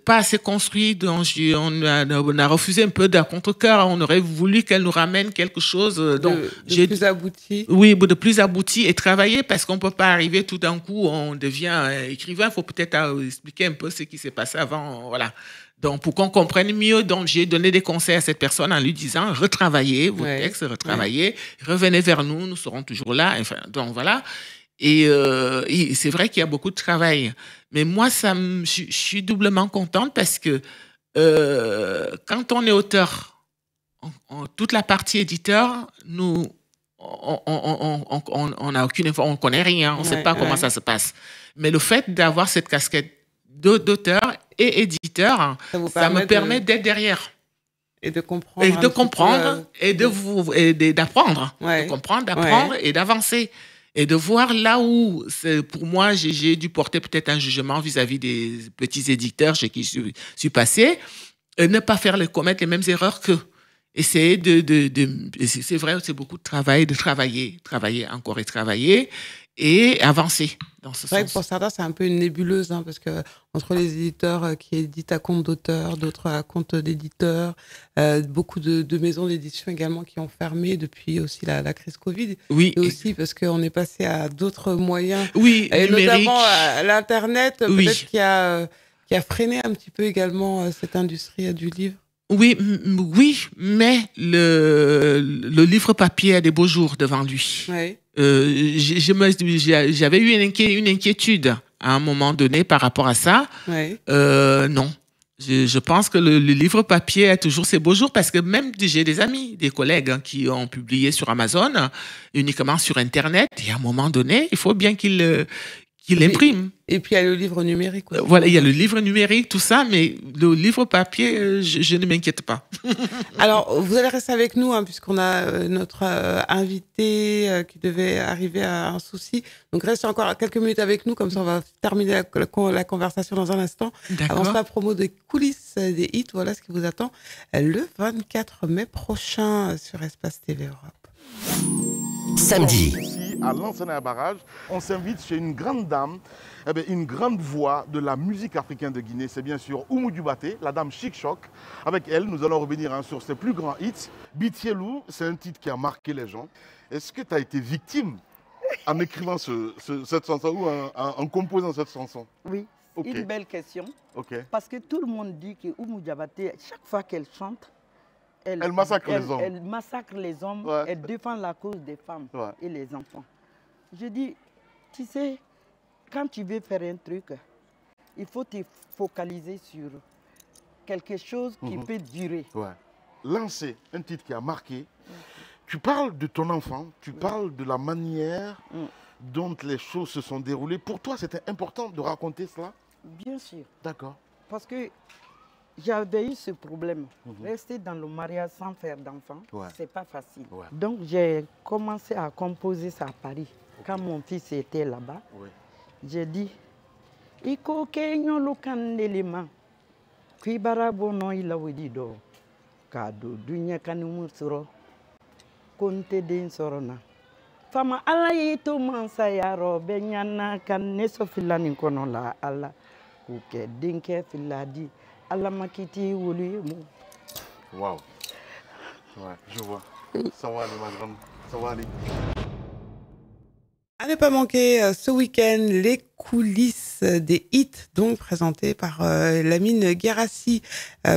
pas assez construite. Donc, on a refusé un peu d'un contre-cœur. On aurait voulu qu'elle nous ramène quelque chose de plus abouti. Oui, de plus abouti et travailler parce qu'on ne peut pas arriver tout d'un coup, on devient écrivain. Il faut peut-être expliquer un peu ce qui s'est passé avant. Voilà. Donc, pour qu'on comprenne mieux, donc j'ai donné des conseils à cette personne en lui disant retravaillez vos textes, revenez vers nous, nous serons toujours là. Enfin, donc voilà. Et c'est vrai qu'il y a beaucoup de travail. Mais moi, je suis doublement contente parce que quand on est auteur, toute la partie éditeur, nous, on n'a aucune information, on connaît rien, on ne sait pas comment ça se passe. Mais le fait d'avoir cette casquette d'auteur et éditeur, ça me permet d'être derrière. Et de comprendre. Et de comprendre et d'apprendre. De comprendre, d'apprendre et d'avancer. Et de voir là où, pour moi, j'ai dû porter peut-être un jugement vis-à-vis des petits éditeurs chez qui je suis passé, et ne pas commettre les mêmes erreurs qu'eux. Essayer c'est vrai, c'est beaucoup de travail, de travailler encore et travailler et avancer dans ce sens. C'est vrai que pour certains, c'est un peu une nébuleuse, parce que entre les éditeurs qui éditent à compte d'auteur, d'autres à compte d'éditeurs, beaucoup de maisons d'édition également qui ont fermé depuis aussi la crise Covid. Oui. Et aussi parce qu'on est passé à d'autres moyens. Oui, et numérique. Notamment à l'Internet, peut-être qui a freiné un petit peu également cette industrie du livre. Oui, mais le livre papier a des beaux jours devant lui. Oui. J'avais eu une inquiétude à un moment donné par rapport à ça. Oui. Non. Je pense que le livre papier a toujours ses beaux jours parce que même j'ai des amis, des collègues qui ont publié sur Amazon, uniquement sur Internet. Et à un moment donné, il faut bien qu'il imprime. Et puis, il y a le livre numérique aussi. Voilà, il y a le livre numérique, tout ça, mais le livre papier, je ne m'inquiète pas. Alors, vous allez rester avec nous, puisqu'on a notre invité qui devait arriver à un souci. Donc, restez encore quelques minutes avec nous, comme ça, on va terminer la conversation dans un instant. Avant ça, promo des coulisses des hits, voilà ce qui vous attend le 24 mai prochain sur Espace TV Europe. Samedi. À Lansana Barrage, on s'invite chez une grande dame, une grande voix de la musique africaine de Guinée. C'est bien sûr Oumou Dioubaté, la dame Chic Choc. Avec elle, nous allons revenir sur ses plus grands hits. Bitielou, c'est un titre qui a marqué les gens. Est-ce que tu as été victime en écrivant cette chanson ou en composant cette chanson? Oui, une belle question. Parce que tout le monde dit que Oumou Dioubaté, chaque fois qu'elle chante, elle massacre les hommes. Elle massacre les hommes, elle défend la cause des femmes et les enfants. Je dis, tu sais, quand tu veux faire un truc, il faut te focaliser sur quelque chose qui peut durer. Lancer un titre qui a marqué. Tu parles de ton enfant, tu parles de la manière dont les choses se sont déroulées. Pour toi, c'était important de raconter cela? Bien sûr. D'accord. Parce que j'avais eu ce problème. Rester dans le mariage sans faire d'enfant, c'est pas facile. Donc j'ai commencé à composer ça à Paris. Quand mon fils était là-bas, j'ai dit Iko kenyo lukandelima Kwibarabono ilawedido Kado dunya kanumuro Konte den sorona Fama ala yito mansayaro Benyana kan nesofila ninkono la ala Kuke dinke filadi Alamakiti Wolumu. Waouh. Ouais, je vois. Ça va aller, ma grande. Ça va aller. À ne pas manquer ce week-end, les coulisses des hits, donc présentés par Lamine Guérassi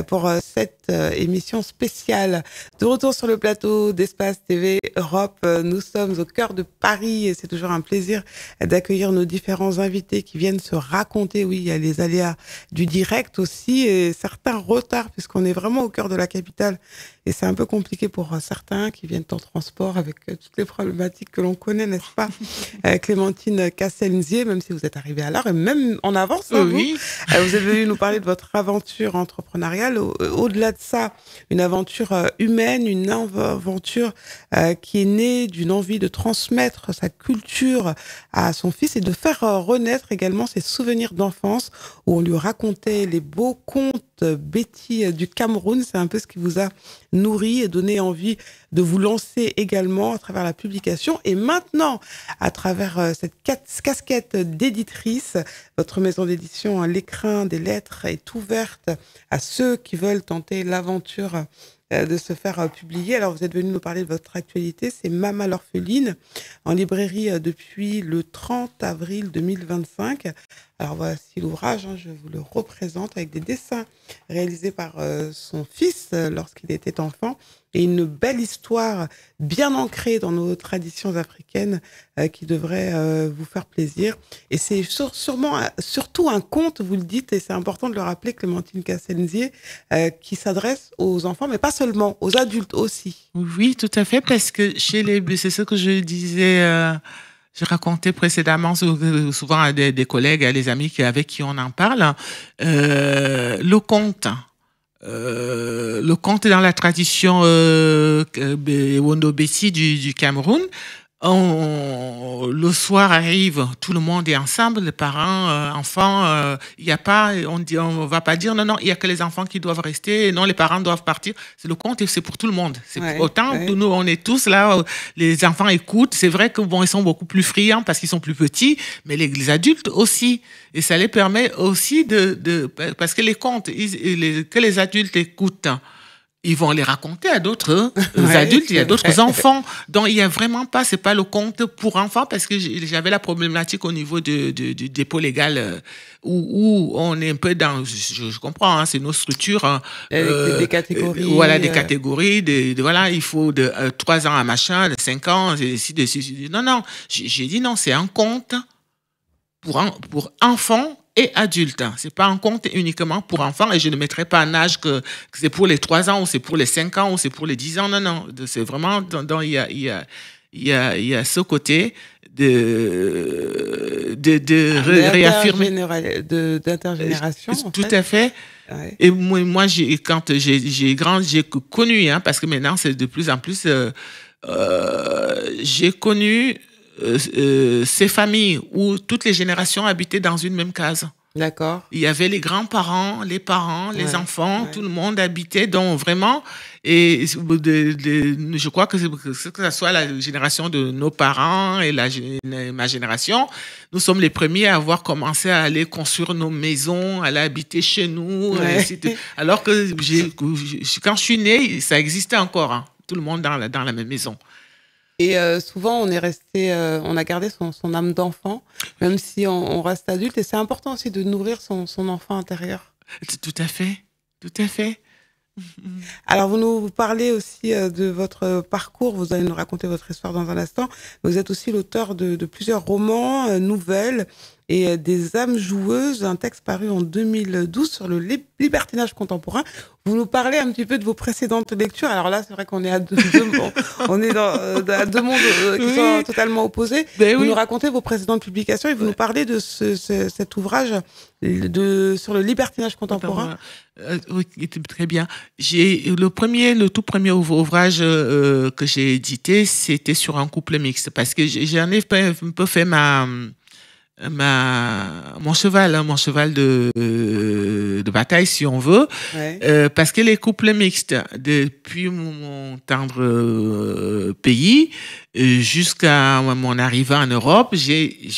pour cette émission spéciale. De retour sur le plateau d'Espace TV Europe, nous sommes au cœur de Paris et c'est toujours un plaisir d'accueillir nos différents invités qui viennent se raconter. Oui, il y a les aléas du direct aussi et certains retards puisqu'on est vraiment au cœur de la capitale et c'est un peu compliqué pour certains qui viennent en transport avec toutes les problématiques que l'on connaît, n'est-ce pas? Clémentine Casselzier, même si vous êtes arrivée à l'heure et même en avance, oui. Vous êtes venue nous parler de votre aventure entrepreneuriale. Au-delà de ça, une aventure humaine, une aventure qui est née d'une envie de transmettre sa culture à son fils et de faire renaître également ses souvenirs d'enfance où on lui racontait les beaux contes Betty du Cameroun. C'est un peu ce qui vous a nourri et donné envie de vous lancer également à travers la publication. Et maintenant, à travers cette casquette d'éditrice, votre maison d'édition L'Écrin des Lettres est ouverte à ceux qui veulent tenter l'aventure de se faire publier. Alors, vous êtes venu nous parler de votre actualité. C'est Maman l'orpheline, en librairie depuis le 30 avril 2025. Alors, voici l'ouvrage. Je vous le représente avec des dessins réalisés par son fils lorsqu'il était enfant et une belle histoire bien ancrée dans nos traditions africaines qui devrait vous faire plaisir. Et c'est surtout un conte, vous le dites, et c'est important de le rappeler, Clémentine Casselzier, qui s'adresse aux enfants, mais pas seulement, aux adultes aussi. Oui, tout à fait, parce que c'est ce que je disais, je racontais précédemment souvent à des collègues, à des amis avec qui on en parle. Le conte dans la tradition Wondo Betty du Cameroun. Le soir arrive, tout le monde est ensemble, les parents, enfants, il y a pas, on va pas dire non, il y a que les enfants qui doivent rester, non, les parents doivent partir. C'est le conte et c'est pour tout le monde. Autant que nous, on est tous là, les enfants écoutent. C'est vrai que bon, ils sont beaucoup plus friands parce qu'ils sont plus petits, mais les adultes aussi. Et ça les permet aussi parce que les contes, que les adultes écoutent, ils vont les raconter à d'autres adultes, il y a d'autres enfants. Donc, il y a vraiment pas, c'est pas le conte pour enfants parce que j'avais la problématique au niveau du dépôt légal où on est un peu dans, je comprends, c'est nos structures. Des catégories. Voilà, des catégories, voilà, il faut de 3 ans à machin, de 5 ans, et non, j'ai dit non, c'est un conte pour enfants et adultes. C'est pas un conte uniquement pour enfants et je ne mettrai pas un âge que c'est pour les 3 ans ou c'est pour les 5 ans ou c'est pour les 10 ans. Non. C'est vraiment il y a ce côté de réaffirmer d'intergénération. Tout à fait. Ouais. Et moi quand j'ai connu, parce que maintenant c'est de plus en plus, j'ai connu ces familles où toutes les générations habitaient dans une même case. D'accord. Il y avait les grands-parents, les parents, les enfants, tout le monde habitait donc vraiment. Et je crois que ce soit la génération de nos parents et ma génération, nous sommes les premiers à avoir commencé à aller construire nos maisons, à aller habiter chez nous. Alors que quand je suis née, ça existait encore, tout le monde dans la même maison. Et souvent, on a gardé son âme d'enfant, même si on reste adulte. Et c'est important aussi de nourrir son enfant intérieur. Tout à fait. Alors, vous parlez aussi de votre parcours. Vous allez nous raconter votre histoire dans un instant. Vous êtes aussi l'auteur de plusieurs romans, nouvelles et des âmes joueuses, un texte paru en 2012 sur le libertinage contemporain. Vous nous parlez un petit peu de vos précédentes lectures. Alors là, c'est vrai qu'on est à on est à deux mondes qui sont totalement opposés. Vous nous racontez vos précédentes publications et vous nous parlez de cet ouvrage sur le libertinage contemporain. Oui, très bien. Le tout premier ouvrage que j'ai édité, c'était sur un couple mixte parce que j'en ai un peu fait mon cheval de bataille, si on veut, parce que les couples mixtes, depuis mon tendre pays jusqu'à mon arrivée en Europe, j'ai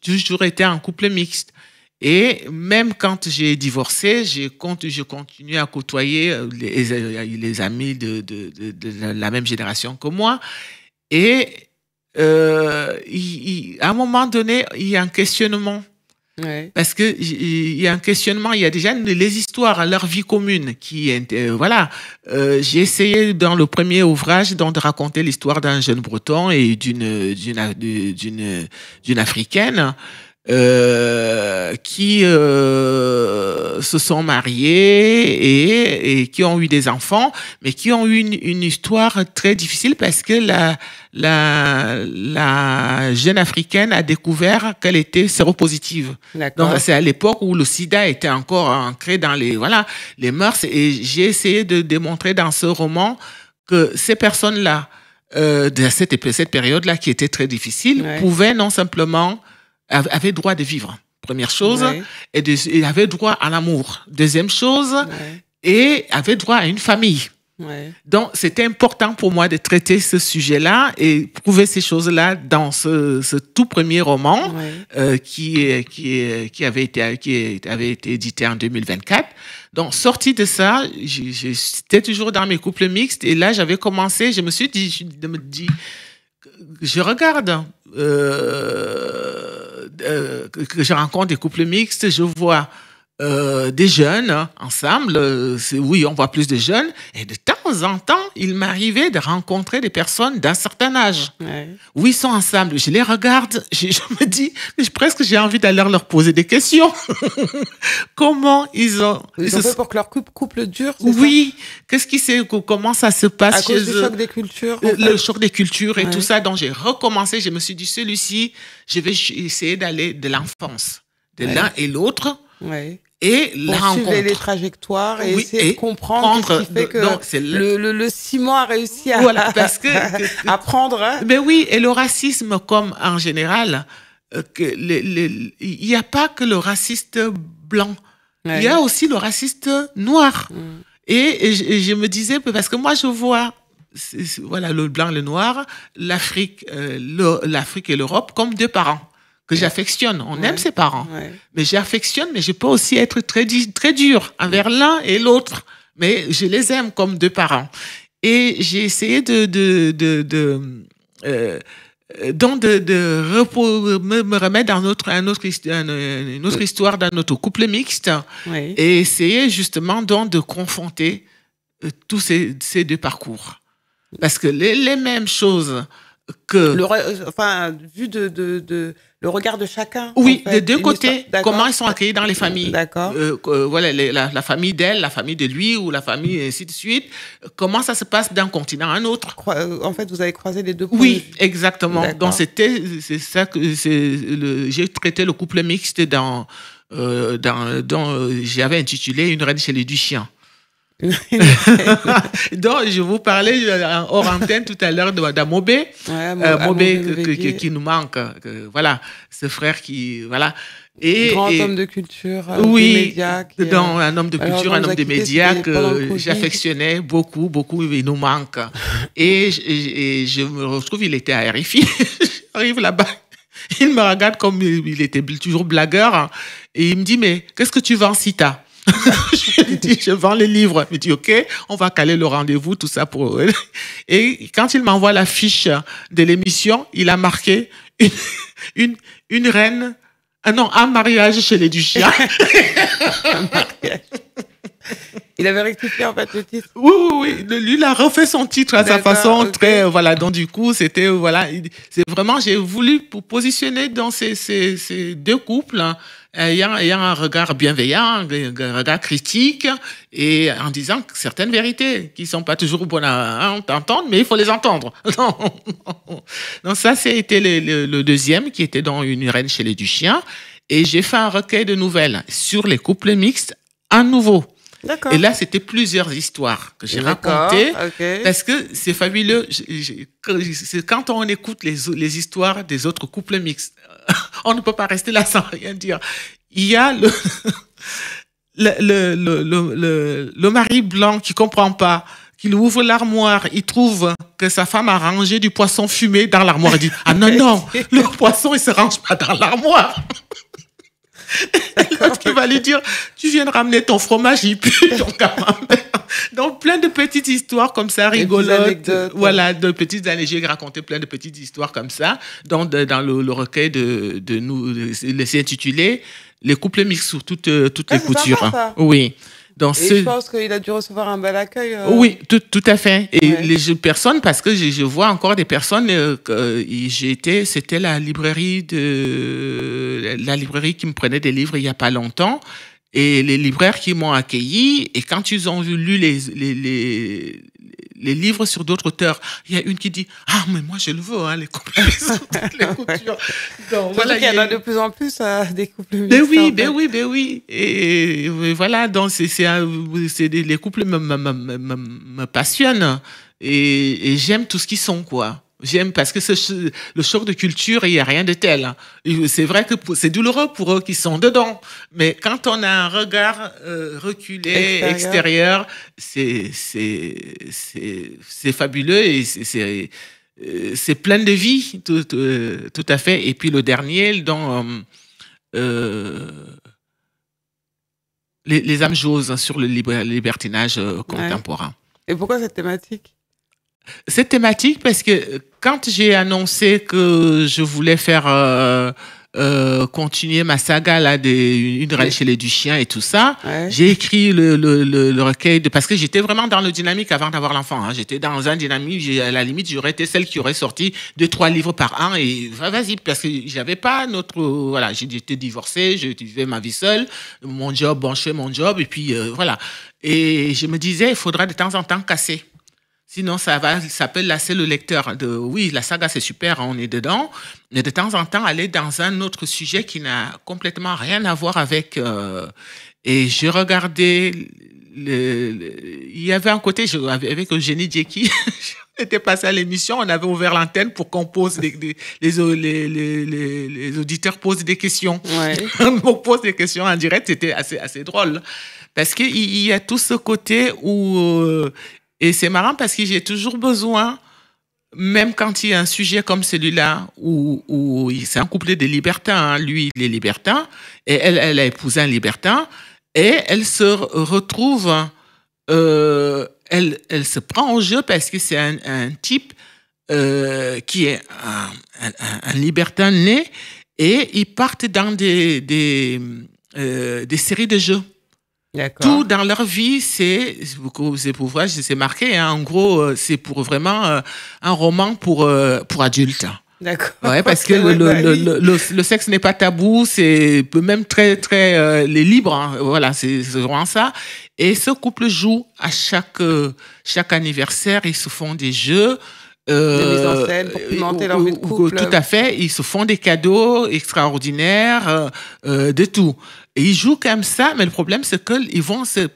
toujours été en couple mixte. Et même quand j'ai divorcé, je continue à côtoyer les amis de la même génération que moi. Et à un moment donné, il y a un questionnement Ouais. Parce que il y a un questionnement, il y a déjà les histoires, leur vie commune qui voilà. J'ai essayé dans le premier ouvrage donc de raconter l'histoire d'un jeune Breton et d'une Africaine qui se sont mariés et qui ont eu des enfants, mais qui ont eu une histoire très difficile parce que la jeune Africaine a découvert qu'elle était séropositive. Donc c'est à l'époque où le sida était encore ancré dans les mœurs, et j'ai essayé de démontrer dans ce roman que ces personnes-là de cette période-là qui était très difficile pouvaient non simplement avaient droit de vivre, première chose, et avaient droit à l'amour, deuxième chose, et avaient droit à une famille. Donc, c'était important pour moi de traiter ce sujet-là et prouver ces choses-là dans ce tout premier roman qui avait été édité en 2024. Donc, sorti de ça, j'étais toujours dans mes couples mixtes, et là, j'avais commencé, je me suis dit, je regarde que je rencontre des couples mixtes, je vois des jeunes ensemble, oui, on voit plus de jeunes, et de temps en temps, il m'arrivait de rencontrer des personnes d'un certain âge. Oui, ils sont ensemble, je les regarde, je me dis, presque j'ai envie d'aller leur poser des questions. Comment ils ont fait pour que leur couple dure, c'est oui, comment ça se passe à cause du choc des cultures, le choc des cultures et tout ça. Donc j'ai recommencé, je me suis dit, celui-ci, je vais essayer d'aller de l'enfance de l'un et l'autre. Et la rencontre. Suivre les trajectoires et essayer de comprendre ce qui fait que le ciment a réussi à, parce que, à prendre. Hein. Mais oui, et le racisme, comme en général, il n'y a pas que le raciste blanc, il y a aussi le raciste noir. Et je me disais, parce que moi je vois le blanc, le noir, l'Afrique et l'Europe comme deux parents que j'affectionne. On aime ses parents. Mais j'affectionne, mais je peux aussi être très dur envers l'un et l'autre. Mais je les aime comme deux parents. Et j'ai essayé me remettre dans une autre histoire dans notre couple mixte et essayer justement donc de confronter tous ces deux parcours. Parce que les mêmes choses que... vu le regard de chacun. Oui, en fait, des deux côtés. Comment ils sont accueillis dans les familles. D'accord. Voilà, la famille d'elle, la famille de lui, ou la famille, et ainsi de suite. Comment ça se passe d'un continent à un autre. En fait, vous avez croisé les deux points. Oui, exactement. Donc, c'est ça que j'ai traité le couple mixte dont j'avais intitulé Une reine chez les Duchiens. Donc, je vous parlais hors antenne tout à l'heure d'Amobé, qui nous manque, voilà, ce frère qui, voilà. Grand homme de culture, oui, des médias. Un homme de culture, un homme des médias que j'affectionnais beaucoup, il nous manque. Et je me retrouve, il était à RFI, j'arrive là-bas. Il me regarde comme il était toujours blagueur, et il me dit, mais qu'est-ce que tu vends, Sita? Je lui dis, je vends les livres. Il me dit, OK, on va caler le rendez-vous, tout ça pour... Et quand il m'envoie la fiche de l'émission, il a marqué une reine, un mariage chez les Duchiens. Il avait rectifié en fait le titre. Oui. Lui, il a refait son titre à sa façon très, voilà. Donc du coup, c'était, voilà, c'est vraiment, j'ai voulu positionner dans ces deux couples, ayant un regard bienveillant, un regard critique, et en disant certaines vérités qui sont pas toujours bonnes à entendre, mais il faut les entendre. Donc ça, c'était le deuxième, qui était dans Une reine chez les Duchiens, et j'ai fait un recueil de nouvelles sur les couples mixtes à nouveau. D'accord. Et là, c'était plusieurs histoires que j'ai racontées, parce que c'est fabuleux. C'est quand on écoute les histoires des autres couples mixtes, on ne peut pas rester là sans rien dire. Il y a le mari blanc qui comprend pas, qu'il ouvre l'armoire, il trouve que sa femme a rangé du poisson fumé dans l'armoire. Il dit, ah non, le poisson, il se range pas dans l'armoire. L'autre qui va lui dire, tu viens de ramener ton fromage, il pue ton camembert. Donc, plein de petites histoires comme ça, rigolotes. Voilà, de petites années. J'ai raconté plein de petites histoires comme ça. Donc, dans le recueil de nous, c'est intitulé les couples mixtes sous toutes les coutures. Sympa, ça. Oui. Je pense qu'il a dû recevoir un bel accueil. Oui, tout à fait. Et les personnes, parce que je vois encore des personnes, c'était la librairie qui me prenait des livres il n'y a pas longtemps. Et les libraires qui m'ont accueilli, et quand ils ont lu les livres sur d'autres auteurs, il y a une qui dit « Ah, mais moi, je le veux, hein, les couples mixtes sur toutes les coutures. » Donc, voilà, il y en a de plus en plus des couples mixtes. Ben oui. Et voilà, donc les couples me passionnent. Et j'aime tout ce qu'ils sont, quoi. J'aime parce que le choc de culture, il n'y a rien de tel. C'est vrai que c'est douloureux pour eux qui sont dedans. Mais quand on a un regard reculé, extérieur, c'est fabuleux et c'est plein de vie, tout à fait. Et puis le dernier, dans les âmes joses sur le libertinage contemporain. Et pourquoi cette thématique ? Cette thématique, parce que quand j'ai annoncé que je voulais faire continuer ma saga là, une reine chez les Duchiens et tout ça, j'ai écrit le recueil parce que j'étais vraiment dans le dynamique avant d'avoir l'enfant. Hein. J'étais dans un dynamique, à la limite, j'aurais été celle qui aurait sorti 2-3 livres par an et vas-y, parce que j'avais pas voilà, j'étais divorcée, je vivais ma vie seule, mon job, je fais mon job et puis voilà. Et je me disais, il faudra de temps en temps casser. Sinon, ça peut lasser le lecteur. Oui, la saga, c'est super, on est dedans. Mais de temps en temps, aller dans un autre sujet qui n'a complètement rien à voir avec... et je regardais... il y avait un côté, avec Eugénie Djeki, j'étais passé à l'émission, on avait ouvert l'antenne pour qu'on pose... les auditeurs posent des questions. On pose des questions en direct, c'était assez drôle. Parce qu'il y a tout ce côté où... Et c'est marrant parce que j'ai toujours besoin, même quand il y a un sujet comme celui-là, où c'est un couplet de libertins, hein, lui, il est libertin, et elle a épousé un libertin, et elle se retrouve, elle se prend en jeu parce que c'est un type qui est un libertin né, et ils partent dans des séries de jeux. Tout dans leur vie, c'est pour voir, c'est marqué. Hein, en gros, c'est pour vraiment un roman pour adultes. D'accord. Ouais, parce que le sexe n'est pas tabou, c'est même très les libre. Hein, voilà, c'est vraiment ça. Et ce couple joue à chaque anniversaire, ils se font des jeux. Des mises en scène pour pimenter leur vie de couple. Tout à fait. Ils se font des cadeaux extraordinaires, de tout. Et ils jouent comme ça, mais le problème, c'est qu'ils vont se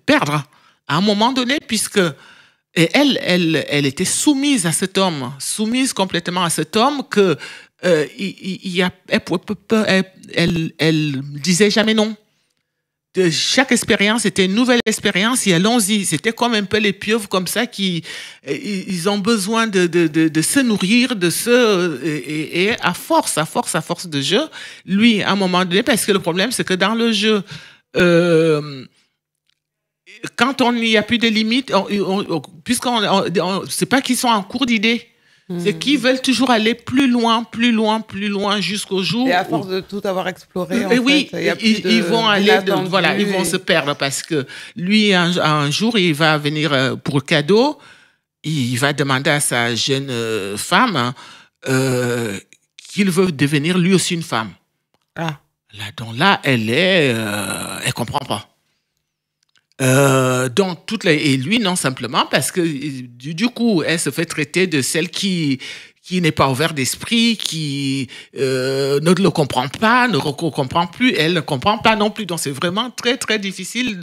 perdre à un moment donné, puisque elle était soumise à cet homme, soumise complètement à cet homme, que elle disait jamais non. De chaque expérience était une nouvelle expérience et allons-y. C'était comme un peu les pieuvres comme ça qui ils ont besoin de se nourrir, et à force de jeu, lui, à un moment donné, parce que le problème, c'est que dans le jeu, quand on n'y a plus de limites, c'est pas qu'ils sont en cours d'idées. C'est qu'ils veulent toujours aller plus loin, jusqu'au jour. Et à force de tout avoir exploré, ils vont aller, ils vont se perdre parce que lui, un jour, il va venir pour le cadeau, il va demander à sa jeune femme qu'il veut devenir lui aussi une femme. Ah. Là, elle comprend pas. Donc et lui non, simplement parce que du coup elle se fait traiter de celle qui n'est pas ouverte d'esprit, qui ne le comprend pas, ne comprend plus, elle ne comprend pas non plus, donc c'est vraiment très très difficile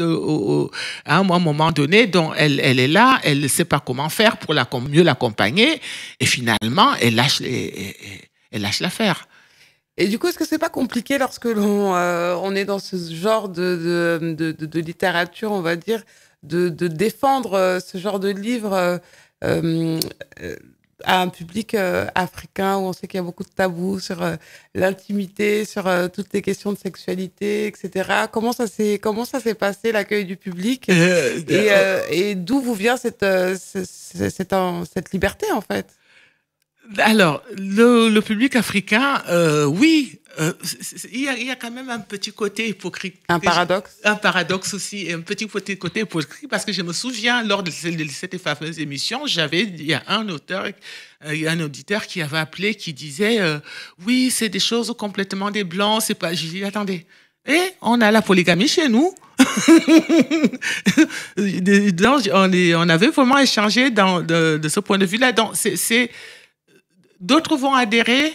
à un moment donné. Donc elle est là, elle ne sait pas comment faire pour mieux l'accompagner, et finalement elle lâche l'affaire. Et du coup, est-ce que c'est pas compliqué lorsque on est dans ce genre de littérature, on va dire, de défendre ce genre de livre à un public africain où on sait qu'il y a beaucoup de tabous sur l'intimité, sur toutes les questions de sexualité, etc. Comment ça s'est passé, l'accueil du public et d'où vous vient cette liberté, en fait? Alors, le public africain, oui, il y a quand même un petit côté hypocrite. Un paradoxe. Un paradoxe aussi, et un petit côté hypocrite, parce que je me souviens, lors de cette fameuse émission, il y a un auditeur qui avait appelé, qui disait, oui, c'est des choses complètement des blancs, c'est pas, j'ai dit, attendez, on a la polygamie chez nous. On avait vraiment échangé de ce point de vue-là. Donc, d'autres vont adhérer.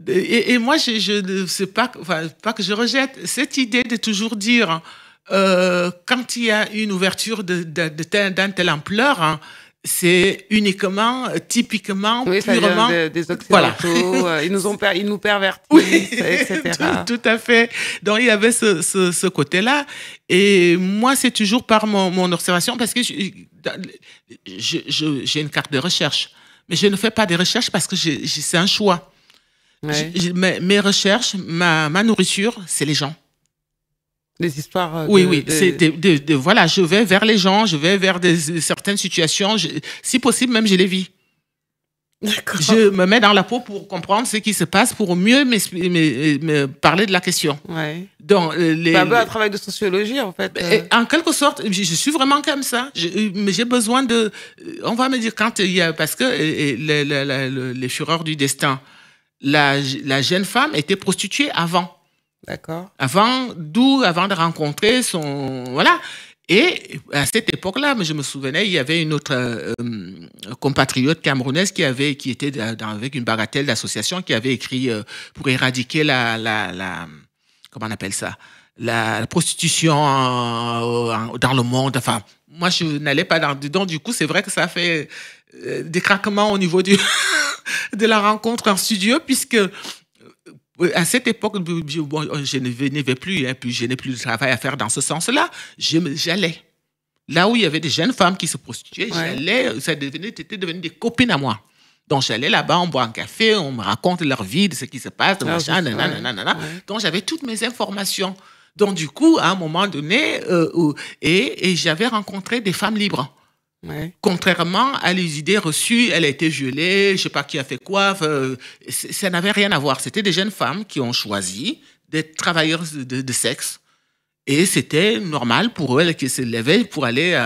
Et moi, je ne sais pas, enfin, pas que je rejette cette idée de toujours dire, quand il y a une ouverture d'un telle ampleur, hein, c'est uniquement, typiquement, oui, purement... des Occidentaux, voilà. Ils nous pervertissent, oui, etc. Tout à fait. Donc, il y avait ce côté-là. Et moi, c'est toujours par mon observation, parce que j'ai une carte de recherche. Mais je ne fais pas des recherches parce que c'est un choix. Ouais. Mes recherches, ma nourriture, c'est les gens. Les histoires. Oui. Voilà, je vais vers les gens, je vais vers certaines situations. Si possible, même je les vis. D'accord. Je me mets dans la peau pour comprendre ce qui se passe, pour mieux me parler de la question. Ouais. Donc, c'est un peu un travail de sociologie, en fait. En quelque sorte, je suis vraiment comme ça. Mais j'ai besoin de... On va me dire, quand il y a... Parce que les fureurs du destin, la jeune femme était prostituée avant. D'accord. Avant de rencontrer son... Voilà. Et à cette époque-là, je me souvenais, il y avait une autre compatriote camerounaise qui était avec une bagatelle d'association, qui avait écrit pour éradiquer comment on appelle ça, la prostitution dans le monde. Enfin, moi, je n'allais pas dedans. Du coup, c'est vrai que ça a fait des craquements au niveau de la rencontre en studio, puisque à cette époque, je ne vais plus, puis je n'ai plus de travail à faire dans ce sens-là. J'allais. Là où il y avait des jeunes femmes qui se prostituaient, j'allais, c'était devenu des copines à moi. Donc, j'allais là-bas, on boit un café, on me raconte leur vie, de ce qui se passe, machin, nanana. Donc, j'avais toutes mes informations. Donc, du coup, à un moment donné, et j'avais rencontré des femmes libres. Ouais. Contrairement à les idées reçues, elle a été violée, je ne sais pas qui a fait quoi, ça n'avait rien à voir. C'était des jeunes femmes qui ont choisi d'être travailleuses de sexe. Et c'était normal pour elles qui se levaient pour aller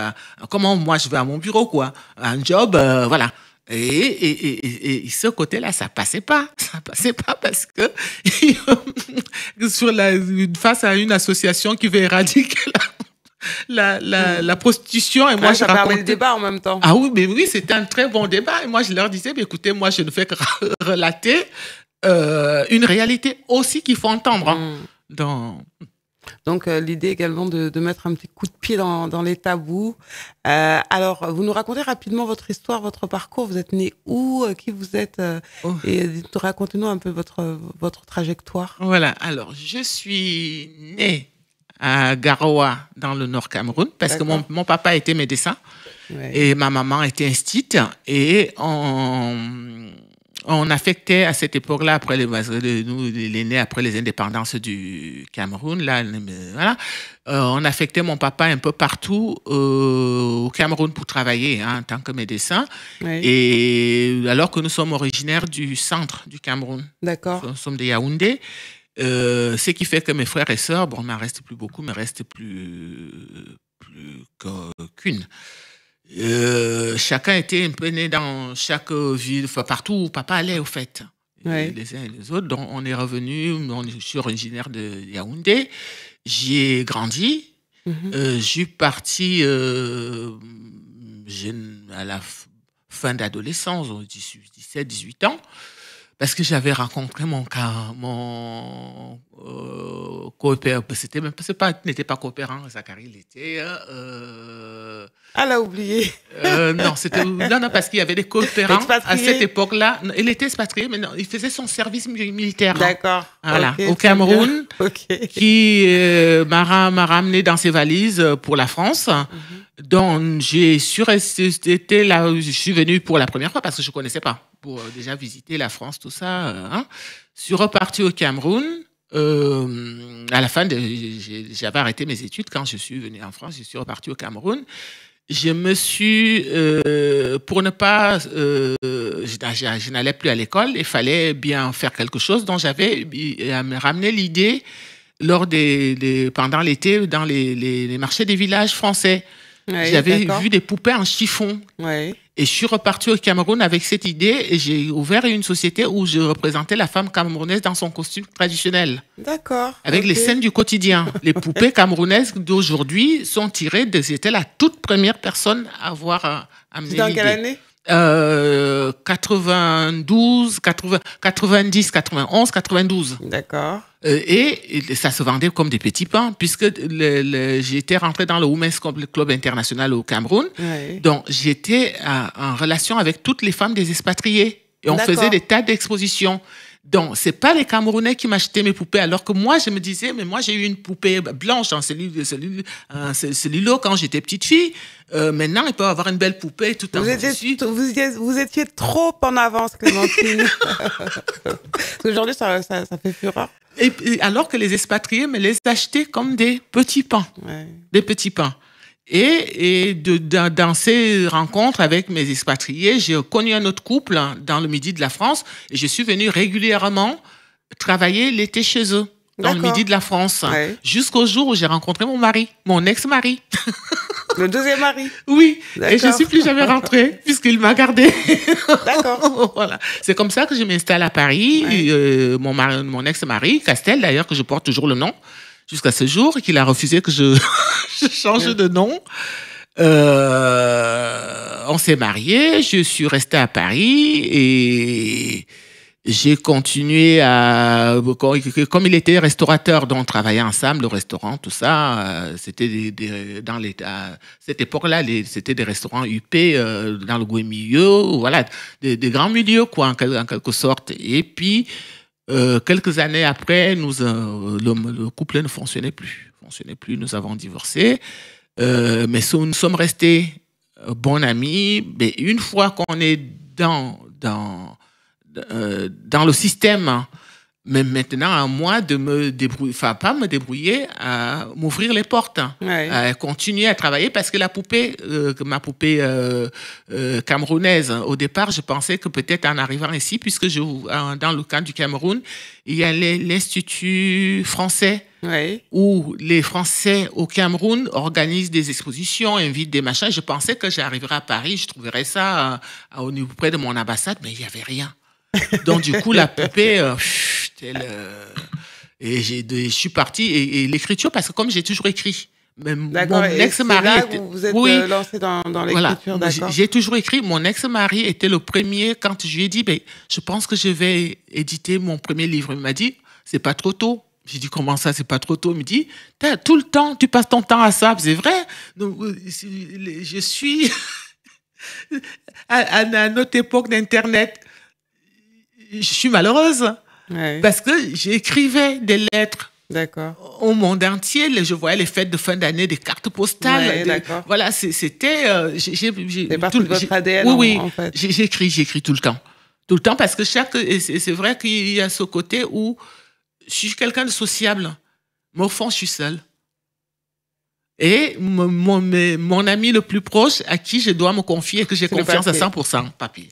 comment moi je vais à mon bureau, quoi. Un job, voilà. Et ce côté-là, ça passait pas. Ça passait pas parce que face à une association qui veut éradiquer la prostitution, et moi ça permet le débat en même temps. Ah oui, mais oui, c'était un très bon débat. Et moi, je leur disais, écoutez, moi, je ne fais que relater une réalité aussi qu'il faut entendre. Donc, l'idée également de mettre un petit coup de pied dans les tabous. Alors, vous nous racontez rapidement votre histoire, votre parcours. Vous êtes né où, qui vous êtes, et racontez-nous un peu votre trajectoire. Voilà. Alors, je suis né à Garoua, dans le Nord Cameroun, parce que mon papa était médecin et ma maman était instite, et on affectait à cette époque-là, après les nés après les indépendances du Cameroun, là, voilà, on affectait mon papa un peu partout au Cameroun pour travailler en tant que médecin, et alors que nous sommes originaires du centre du Cameroun. D'accord. Nous sommes de Yaoundé. Ce qui fait que mes frères et sœurs, bon, il ne m'en reste plus beaucoup, mais reste plus qu'une. Chacun était un peu né dans chaque ville, enfin, partout où papa allait, au fait. Les uns et les autres. Donc, on est revenus, je suis originaire de Yaoundé. J'y ai grandi. Je suis parti à la fin d'adolescence, 17, 18 ans. Parce que j'avais rencontré mon coopérant, n'était pas coopérant, Zachary, il était... Ah, l'a oublié. Non, parce qu'il y avait des coopérants à cette époque-là. Il était expatrié, mais non, il faisait son service militaire. D'accord. Voilà, au Cameroun, qui m'a ramené dans ses valises pour la France. Donc, c'était là où je suis venu pour la première fois, parce que je ne connaissais pas, pour déjà visiter la France, tout ça. Je suis reparti au Cameroun. À la fin, j'avais arrêté mes études quand je suis venu en France. Je suis reparti au Cameroun. je me suis, pour ne pas, je n'allais plus à l'école, il fallait bien faire quelque chose. Donc, j'avais ramené l'idée pendant l'été dans les marchés des villages français. Oui, j'avais vu des poupées en chiffon. Oui. Et je suis reparti au Cameroun avec cette idée et j'ai ouvert une société où je représentais la femme camerounaise dans son costume traditionnel. D'accord. Avec les scènes du quotidien. Les poupées camerounaises d'aujourd'hui sont tirées de... J'étais la toute première personne à avoir amené l'idée. Dans quelle année 92, 90, 91, 92. D'accord. Et ça se vendait comme des petits pains, puisque j'étais rentré dans le Women's Club International au Cameroun. Oui. Donc, j'étais en relation avec toutes les femmes des expatriés. Et on faisait des tas d'expositions. Donc, c'est pas les Camerounais qui m'achetaient mes poupées, alors que moi, je me disais, mais moi, j'ai eu une poupée blanche en cellulo quand j'étais petite fille. Maintenant, ils peuvent avoir une belle poupée tout en tissu. Vous étiez trop en avance, Clémentine. Aujourd'hui, ça fait fureur. Et alors que les expatriés me les achetaient comme des petits pains. Ouais. Des petits pains. Et dans ces rencontres avec mes expatriés, j'ai connu un autre couple dans le midi de la France et je suis venu régulièrement travailler l'été chez eux, dans le midi de la France, jusqu'au jour où j'ai rencontré mon mari, mon ex-mari. Le deuxième mari? Oui, et je ne suis plus jamais rentrée puisqu'il m'a gardée. D'accord. Voilà. C'est comme ça que je m'installe à Paris. Mon ex-mari, Castel d'ailleurs, que je porte toujours le nom, jusqu'à ce jour, qu'il a refusé que je change de nom. On s'est mariés, je suis restée à Paris et j'ai continué comme il était restaurateur, donc on travaillait ensemble, le restaurant, tout ça, c'était à cette époque-là, c'était des restaurants UP dans le Goué-Milieu, voilà, des grands milieux, quoi, en quelque sorte. Et puis, quelques années après, le couple ne fonctionnait plus. Nous avons divorcé. Mais nous sommes restés bons amis. Mais une fois qu'on est dans le système, mais maintenant à moi de me débrouiller, enfin pas me débrouiller, à m'ouvrir les portes, à continuer à travailler parce que ma poupée camerounaise, au départ, je pensais que peut-être en arrivant ici, puisque dans le cadre du Cameroun, il y a l'Institut français où les Français au Cameroun organisent des expositions, invitent des machins. Je pensais que j'arriverais à Paris, je trouverais ça au niveau près de mon ambassade, mais il n'y avait rien. Donc du coup, la poupée... et je suis parti et l'écriture, parce que comme j'ai toujours écrit, mon ex-mari là où vous êtes lancé dans l'écriture, voilà. d'accord. J'ai toujours écrit. Mon ex-mari était le premier quand je lui ai dit, je pense que je vais éditer mon premier livre. Il m'a dit, c'est pas trop tôt. J'ai dit, comment ça, c'est pas trop tôt? Il me dit, tout le temps, tu passes ton temps à ça. C'est vrai. Donc, je suis à notre époque d'Internet. Je suis malheureuse parce que j'écrivais des lettres au monde entier. Je voyais les fêtes de fin d'année, des cartes postales. Voilà, c'était... c'est partie de votre ADN, en fait. J'écris tout le temps. Tout le temps parce que c'est vrai qu'il y a ce côté où je suis quelqu'un de sociable, mais au fond, je suis seule. Et mon ami le plus proche à qui je dois me confier et que j'ai confiance à 100%, papy.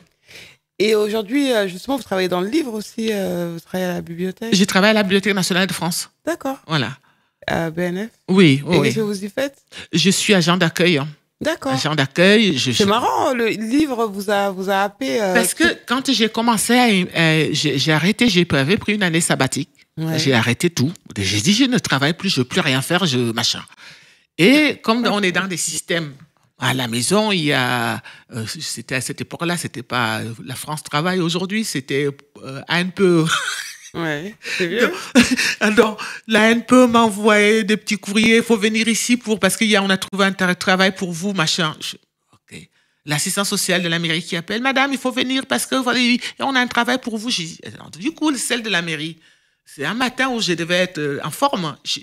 Et aujourd'hui, justement, vous travaillez dans le livre aussi, vous travaillez à la bibliothèque? Je travaille à la Bibliothèque nationale de France. D'accord. Voilà. À BNF? Oui. Et qu'est-ce que vous y faites? Je suis agent d'accueil. D'accord. Agent d'accueil. C'est marrant, le livre vous a happé. Parce que quand j'ai commencé, j'avais pris une année sabbatique. J'ai arrêté tout. J'ai dit, je ne travaille plus, je ne veux plus rien faire, machin. Et comme on est dans des systèmes, à la maison, il y a, c'était à cette époque-là, c'était pas la France Travail aujourd'hui, c'était ANPE. Ouais, c'est vieux. Alors, la ANPE m'envoyait des petits courriers, il faut venir ici parce qu'on a trouvé un travail pour vous, machin. OK. L'assistant social de la mairie qui appelle, madame, il faut venir parce que on a un travail pour vous. Du coup, celle de la mairie, c'est un matin où je devais être en forme. Je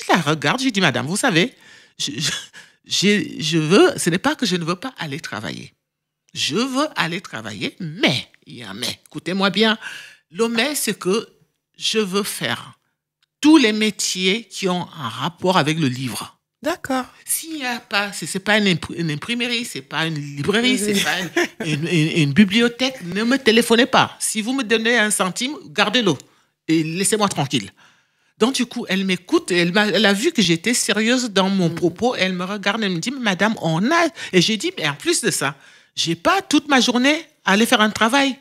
la regarde, je dis, madame, vous savez, ce n'est pas que je ne veux pas aller travailler. Je veux aller travailler, mais, il y a un mais, écoutez-moi bien, le mais, c'est que je veux faire tous les métiers qui ont un rapport avec le livre. D'accord. S'il n'y a pas, c'est pas une imprimerie, c'est pas une librairie, c'est pas une bibliothèque, ne me téléphonez pas. Si vous me donnez 1 centime, gardez-le et laissez-moi tranquille. Donc, du coup, elle m'écoute et elle a vu que j'étais sérieuse dans mon propos. Elle me regarde et me dit, madame, on a... Et j'ai dit, mais en plus de ça, j'ai pas toute ma journée à aller faire un travail.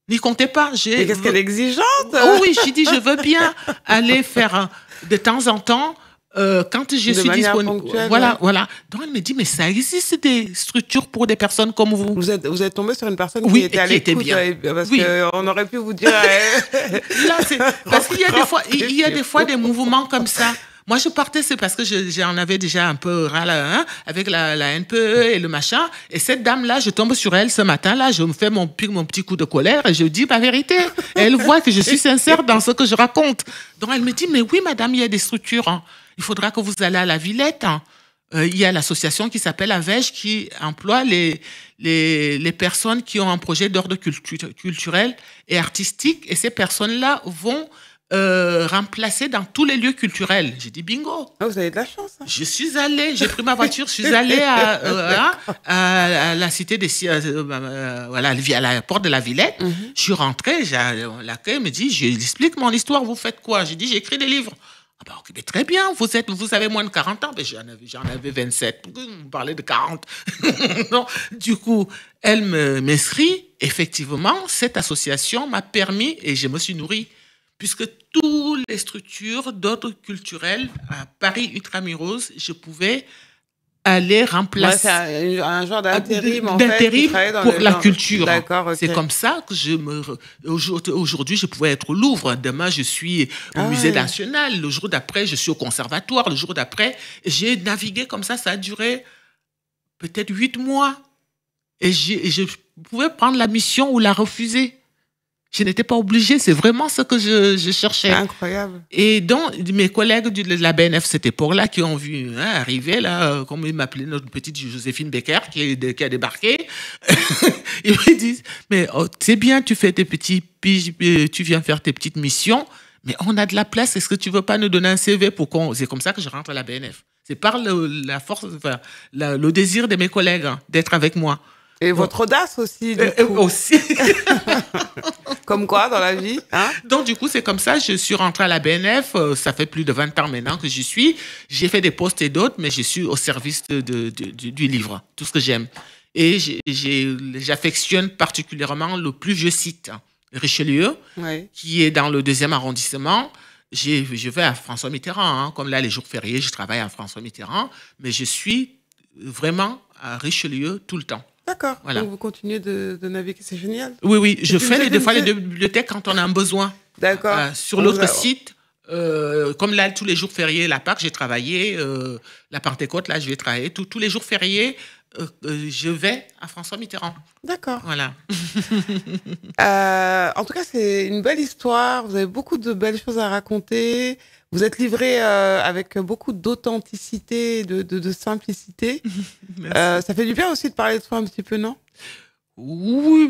N'y comptez pas. Mais qu'est-ce qu'elle est exigeante? Oh oui, j'ai dit, je veux bien aller faire de temps en temps, quand je suis disponible. Voilà, ouais. Voilà. Donc, elle me dit, mais ça existe des structures pour des personnes comme vous. Vous êtes tombé sur une personne qui était à l'écoute. Parce qu'on aurait pu vous dire... Là, parce qu'il y a des fois, des mouvements comme ça. Moi, je partais, c'est parce que j'en avais déjà un peu ras avec la NPE et le machin. Et cette dame-là, je tombe sur elle ce matin-là, je me fais mon petit coup de colère et je dis ma vérité. Et elle voit que je suis sincère dans ce que je raconte. Donc, elle me dit, mais oui, madame, il y a des structures. Hein. Il faudra que vous allez à la Villette. Hein. Il y a l'association qui s'appelle AVEJ qui emploie les personnes qui ont un projet d'ordre culturel et artistique. Et ces personnes-là vont... remplacé dans tous les lieux culturels. J'ai dit bingo. Ah, vous avez de la chance. Hein. Je suis allée, j'ai pris ma voiture, je suis allée à la cité des voilà, à la porte de la Villette. Je suis rentrée, l'accueil me dit, j'explique mon histoire, vous faites quoi? J'ai dit, j'écris des livres. Ah bah, okay, mais très bien, vous avez moins de 40 ans. Mais j'en avais 27. Vous parlez de 40. Non, du coup, elle m'inscrit. Effectivement, cette association m'a permis, et je me suis nourrie, puisque toutes les structures d'ordre culturel à Paris Intramuros, je pouvais aller remplacer. Ouais, c'est un genre d'intérim, pour la culture. D'accord, okay. C'est comme ça que aujourd'hui, je pouvais être au Louvre. Demain, je suis au Musée national. Le jour d'après, je suis au conservatoire. Le jour d'après, j'ai navigué comme ça. Ça a duré peut-être 8 mois. Et je pouvais prendre la mission ou la refuser. Je n'étais pas obligée, c'est vraiment ce que je cherchais. Incroyable. Et donc, mes collègues de la BNF, cette époque-là, qui ont vu arriver, là, comme ils m'appelaient notre petite Joséphine Becker, qui a débarqué, ils me disent, mais c'est bien, tu fais tes petits piges, tu viens faire tes petites missions, mais on a de la place, est-ce que tu veux pas nous donner un CV pour qu'on... C'est comme ça que je rentre à la BNF. C'est par la force, enfin, le désir de mes collègues d'être avec moi. Et votre audace aussi, du coup. Aussi. Comme quoi, dans la vie, hein? Donc, du coup, c'est comme ça. Je suis rentrée à la BNF. Ça fait plus de 20 ans maintenant que j'y suis. J'ai fait des postes et d'autres, mais je suis au service du livre, tout ce que j'aime. Et j'affectionne particulièrement le plus vieux site, Richelieu, qui est dans le 2e arrondissement. Je vais à François Mitterrand. Hein. Comme là, les jours fériés, je travaille à François Mitterrand. Mais je suis vraiment à Richelieu tout le temps. D'accord. Voilà. Donc, vous continuez de naviguer, c'est génial. Oui, oui. Je fais des fois les bibliothèques quand on a un besoin. D'accord. Sur l'autre site, comme là, tous les jours fériés, la Pâques, j'ai travaillé. La Pentecôte, là, je vais travailler. Tous les jours fériés, je vais à François Mitterrand. D'accord. Voilà. En tout cas, c'est une belle histoire. Vous avez beaucoup de belles choses à raconter. Vous êtes livré avec beaucoup d'authenticité, de simplicité. Ça fait du bien aussi de parler de soi un petit peu, non? Oui.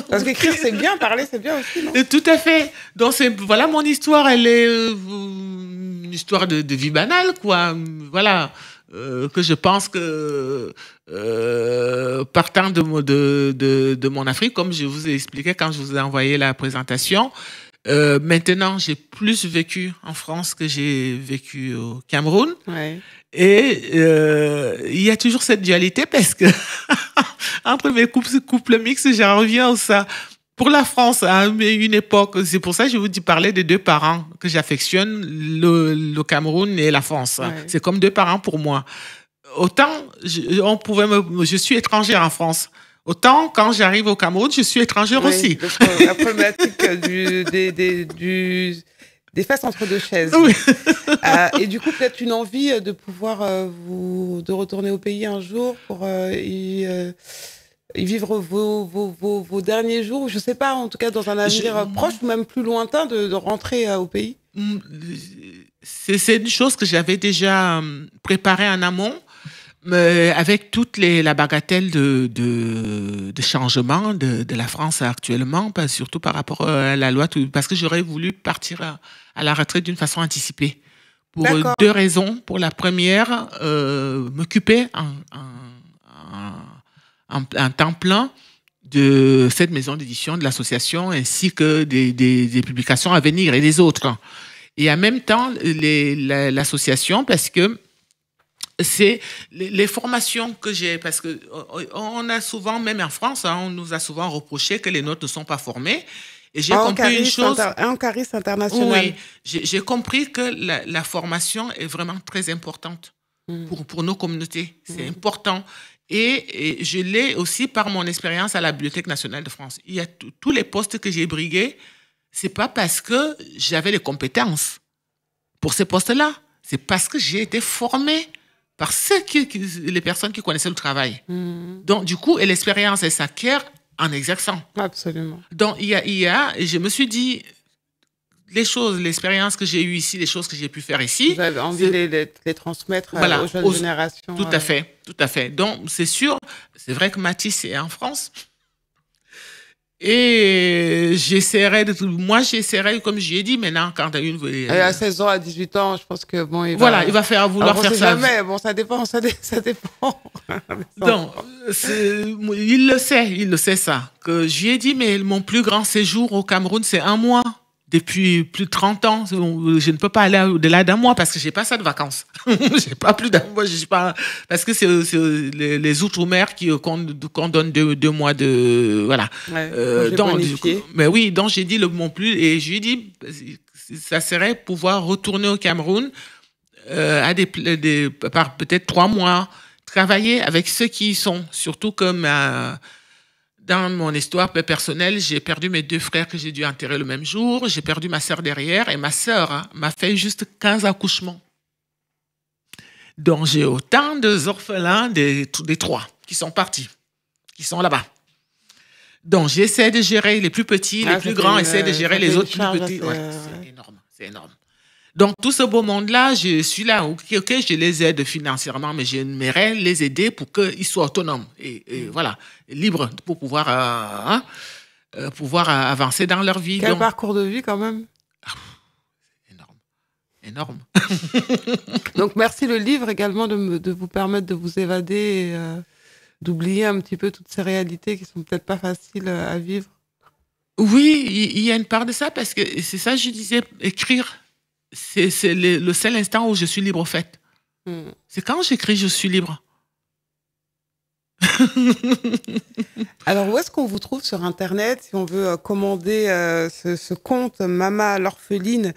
Parce qu'écrire, c'est bien, parler, c'est bien aussi, non? Tout à fait. Donc, voilà, mon histoire, elle est une histoire de vie banale, quoi. Voilà. Que je pense que partant de mon Afrique, comme je vous ai expliqué quand je vous ai envoyé la présentation, maintenant j'ai plus vécu en France que j'ai vécu au Cameroun. Ouais. Et il y a toujours cette dualité parce que entre mes couples mixtes, j'en reviens à ça. Pour la France, à une époque, c'est pour ça que je vous dis parler des 2 parents que j'affectionne, le Cameroun et la France. Ouais. C'est comme 2 parents pour moi. Autant je suis étrangère en France. Autant quand j'arrive au Cameroun, je suis étrangère aussi. La problématique des fesses entre 2 chaises. Oui. Et du coup, peut-être une envie de pouvoir de retourner au pays un jour pour y vivre vos derniers jours, je ne sais pas, en tout cas dans un avenir proche ou même plus lointain, de rentrer au pays. C'est une chose que j'avais déjà préparée en amont. Mais avec toute la bagatelle de changement de la France actuellement, surtout par rapport à la loi, parce que j'aurais voulu partir à la retraite d'une façon anticipée. Pour deux raisons. Pour la première, m'occuper en temps plein de cette maison d'édition, de l'association, ainsi que des publications à venir et des autres. Et en même temps, l'association, parce que c'est les formations que j'ai, parce que on a souvent, même en France, on nous a souvent reproché que les nôtres ne sont pas formés. Et j'ai compris une chose. Un charisme international. Oui, j'ai compris que la formation est vraiment très importante pour nos communautés. C'est important. Et je l'ai aussi par mon expérience à la Bibliothèque nationale de France. Il y a tous les postes que j'ai brigués, c'est pas parce que j'avais les compétences pour ces postes-là. C'est parce que j'ai été formée par les personnes qui connaissaient le travail. Donc, du coup, et l'expérience, elle s'acquiert en exerçant. Absolument. Donc, et je me suis dit, l'expérience que j'ai eue ici, les choses que j'ai pu faire ici. Vous avez envie de les transmettre aux jeunes générations. Tout à fait, tout à fait. Donc, c'est sûr, c'est vrai que Matisse est en France. Et j'essaierai, comme je l'ai dit, maintenant, quand il y a à 16 ans, à 18 ans, je pense que bon, il va vouloir faire ça. Jamais, bon, ça dépend. Donc, il le sait ça. Que je lui ai dit, mais mon plus grand séjour au Cameroun, c'est 1 mois. Depuis plus de 30 ans, je ne peux pas aller au-delà d'1 mois parce que j'ai pas ça de vacances. J'ai pas plus d'1 mois, parce que c'est les outre-mer qu'on donne 2 mois de, voilà. Mais oui, donc j'ai dit mon plus, et je lui ai dit, ça serait pouvoir retourner au Cameroun, par peut-être 3 mois, travailler avec ceux qui y sont, surtout comme, dans mon histoire personnelle, j'ai perdu mes 2 frères que j'ai dû enterrer le même jour. J'ai perdu ma sœur derrière et ma sœur m'a fait juste 15 accouchements. Donc, j'ai autant d'orphelins des 3 qui sont partis, qui sont là-bas. Donc, j'essaie de gérer les plus petits, les plus grands, essaient de gérer les autres plus petits. C'est énorme, c'est énorme. Donc, tout ce beau monde-là, je suis là. OK, je les aide financièrement, mais j'aimerais les aider pour qu'ils soient autonomes et voilà, libres pour pouvoir avancer dans leur vie. Quel parcours de vie, quand même. Énorme. Donc, merci le livre également de vous permettre de vous évader et d'oublier un petit peu toutes ces réalités qui sont peut-être pas faciles à vivre. Oui, il y a une part de ça parce que c'est ça, je disais, écrire. C'est le seul instant où je suis libre, au fait. C'est quand j'écris, je suis libre. Alors, où est-ce qu'on vous trouve sur Internet si on veut commander ce conte Mama l'orpheline,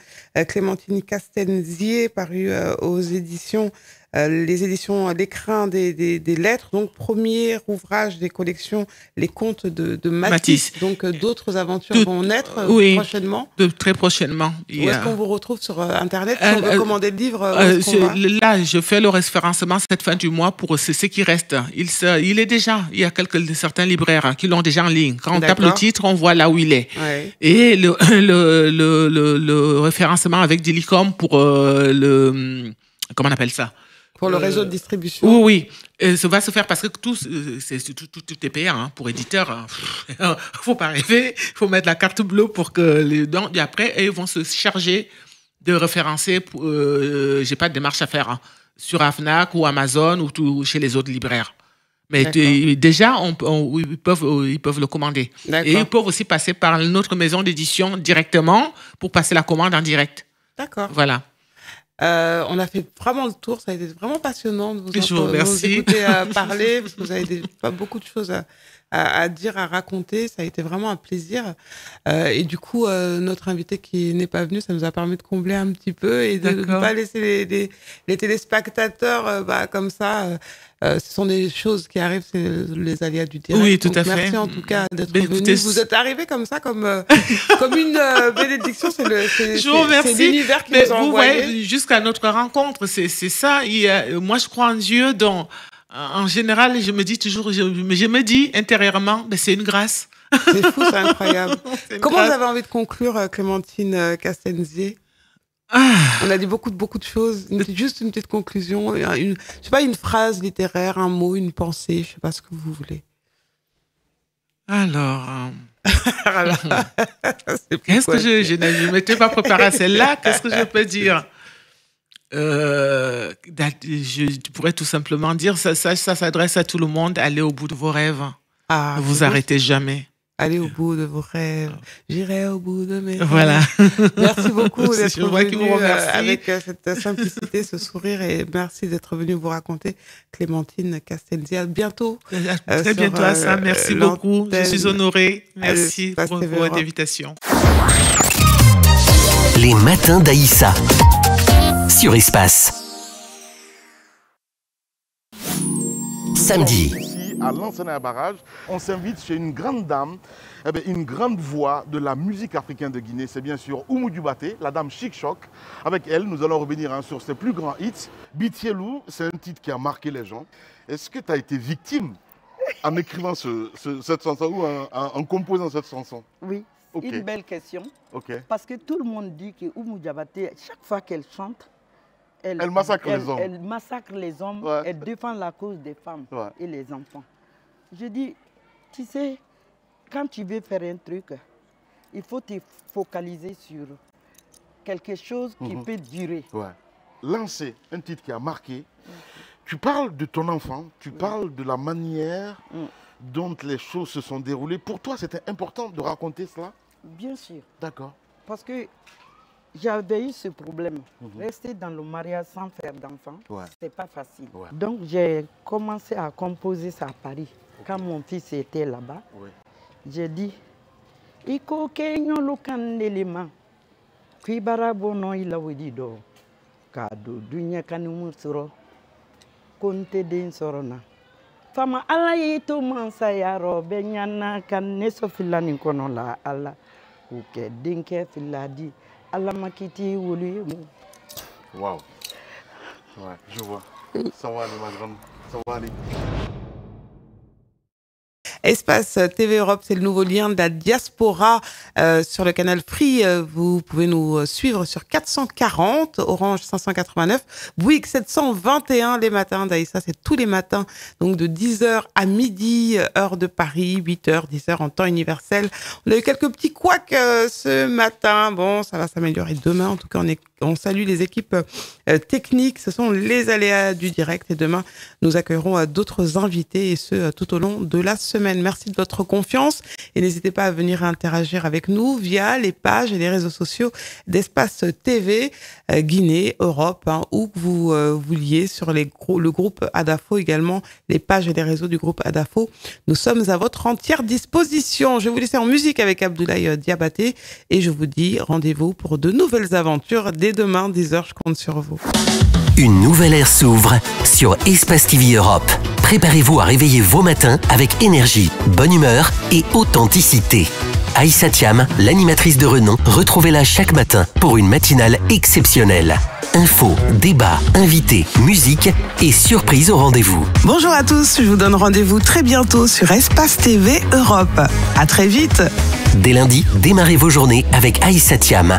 Clémentine Castenzier, paru aux éditions, les éditions L'Écrin des lettres, donc premier ouvrage des collections Les Contes de Matisse. Donc, d'autres aventures vont naître prochainement. Très prochainement. Où est-ce qu'on vous retrouve sur Internet si on veut commander le livre là, je fais le référencement cette fin du mois pour ce qui reste. Il y a certains libraires qui l'ont déjà en ligne. Quand on tape le titre, on voit là où il est. Ouais. Et le référencement avec Dilicom pour comment on appelle ça? Pour le réseau de distribution. Oui. Ça va se faire parce que tout est payant pour éditeur. Faut pas rêver. Faut mettre la carte bleue pour que et après, ils vont se charger de référencer. J'ai pas de démarche à faire sur Fnac ou Amazon ou chez les autres libraires. Mais déjà, ils peuvent le commander. Et ils peuvent aussi passer par notre maison d'édition directement pour passer la commande en direct. D'accord. Voilà. On a fait vraiment le tour, ça a été vraiment passionnant de vous écouter parler, parce que vous avez pas beaucoup de choses à dire, à raconter, ça a été vraiment un plaisir. Et du coup, notre invité qui n'est pas venu, ça nous a permis de combler un petit peu et de ne pas laisser les téléspectateurs comme ça. Ce sont des choses qui arrivent, c'est les aléas du direct. Oui, tout à fait. Merci en tout cas d'être venu. Vous êtes arrivé comme ça, comme une bénédiction. C'est l'univers qui nous a envoyé. Jusqu'à notre rencontre, c'est ça. Moi, je crois en Dieu. Donc, en général, je me dis toujours, je me dis intérieurement, c'est une grâce. C'est fou, c'est incroyable. Comment vous avez envie de conclure, Clémentine Castenzier? On a dit beaucoup de choses. Juste une petite conclusion. Je sais pas, une phrase littéraire, un mot, une pensée. Je sais pas ce que vous voulez. Alors... Qu'est-ce que je ne m'étais pas préparée à celle-là. Qu'est-ce que je peux dire? Je pourrais tout simplement dire, ça s'adresse à tout le monde, allez au bout de vos rêves. Ne vous arrêtez jamais. Allez au bout de vos rêves, j'irai au bout de mes rêves. Voilà. Merci beaucoup d'être venu avec cette simplicité, ce sourire, et merci d'être venu vous raconter, Clémentine Castelzi. À bientôt. Très bientôt à ça. Merci beaucoup. Je suis honorée. Merci pour votre invitation. Les matins d'Aïssa sur Espace. Samedi. À Lansana Barrage, on s'invite chez une grande dame, une grande voix de la musique africaine de Guinée. C'est bien sûr Oumou Dioubaté, la dame Chic Choc. Avec elle, nous allons revenir sur ses plus grands hits. Bitielou, c'est un titre qui a marqué les gens. Est-ce que tu as été victime en écrivant cette chanson ou en composant cette chanson? Oui, une belle question. Parce que tout le monde dit que Oumou Dioubaté, chaque fois qu'elle chante, elle massacre les hommes. Elle massacre les hommes, elle défend la cause des femmes et les enfants. Je dis, tu sais, quand tu veux faire un truc, il faut te focaliser sur quelque chose qui peut durer. Lancer un titre qui a marqué. Tu parles de ton enfant, tu parles de la manière dont les choses se sont déroulées. Pour toi, c'était important de raconter cela? Bien sûr. D'accord. Parce que j'avais eu ce problème. Rester dans le mariage sans faire d'enfant, c'est pas facile. Donc j'ai commencé à composer ça à Paris. Quand mon fils était là-bas, j'ai dit, Iko kenyo lukan nelema, kuibara bono ila widido, kado dunya kanimu suro, konte den sorona. Fama ala yito mansa yaro benyana kan neso filani kono la ala, uke dinke filadi. Waouh. Je vois. Ça va aller, ma grande. Ça va aller. Espace TV Europe, c'est le nouveau lien de la diaspora sur le canal Free. Vous pouvez nous suivre sur 440, Orange 589, Bouygues 721 les matins d'Aïssa, c'est tous les matins, donc de 10h à midi, heure de Paris, 8h, 10h en temps universel. On a eu quelques petits couacs ce matin. Bon, ça va s'améliorer demain. En tout cas, on salue les équipes techniques. Ce sont les aléas du direct. Et demain, nous accueillerons d'autres invités, et ce, tout au long de la semaine. Merci de votre confiance. Et n'hésitez pas à venir interagir avec nous via les pages et les réseaux sociaux d'Espace TV, Guinée, Europe, où que vous vouliez, sur le groupe Adafo également, les pages et les réseaux du groupe Adafo. Nous sommes à votre entière disposition. Je vais vous laisser en musique avec Abdoulaye Diabaté. Et je vous dis rendez-vous pour de nouvelles aventures dès demain, 10h, je compte sur vous. Une nouvelle ère s'ouvre sur Espace TV Europe. Préparez-vous à réveiller vos matins avec énergie, bonne humeur et authenticité. Aïssa Thiam, l'animatrice de renom, retrouvez-la chaque matin pour une matinale exceptionnelle. Infos, débats, invités, musique et surprises au rendez-vous. Bonjour à tous, je vous donne rendez-vous très bientôt sur Espace TV Europe. À très vite. Dès lundi, démarrez vos journées avec Aïssa Thiam.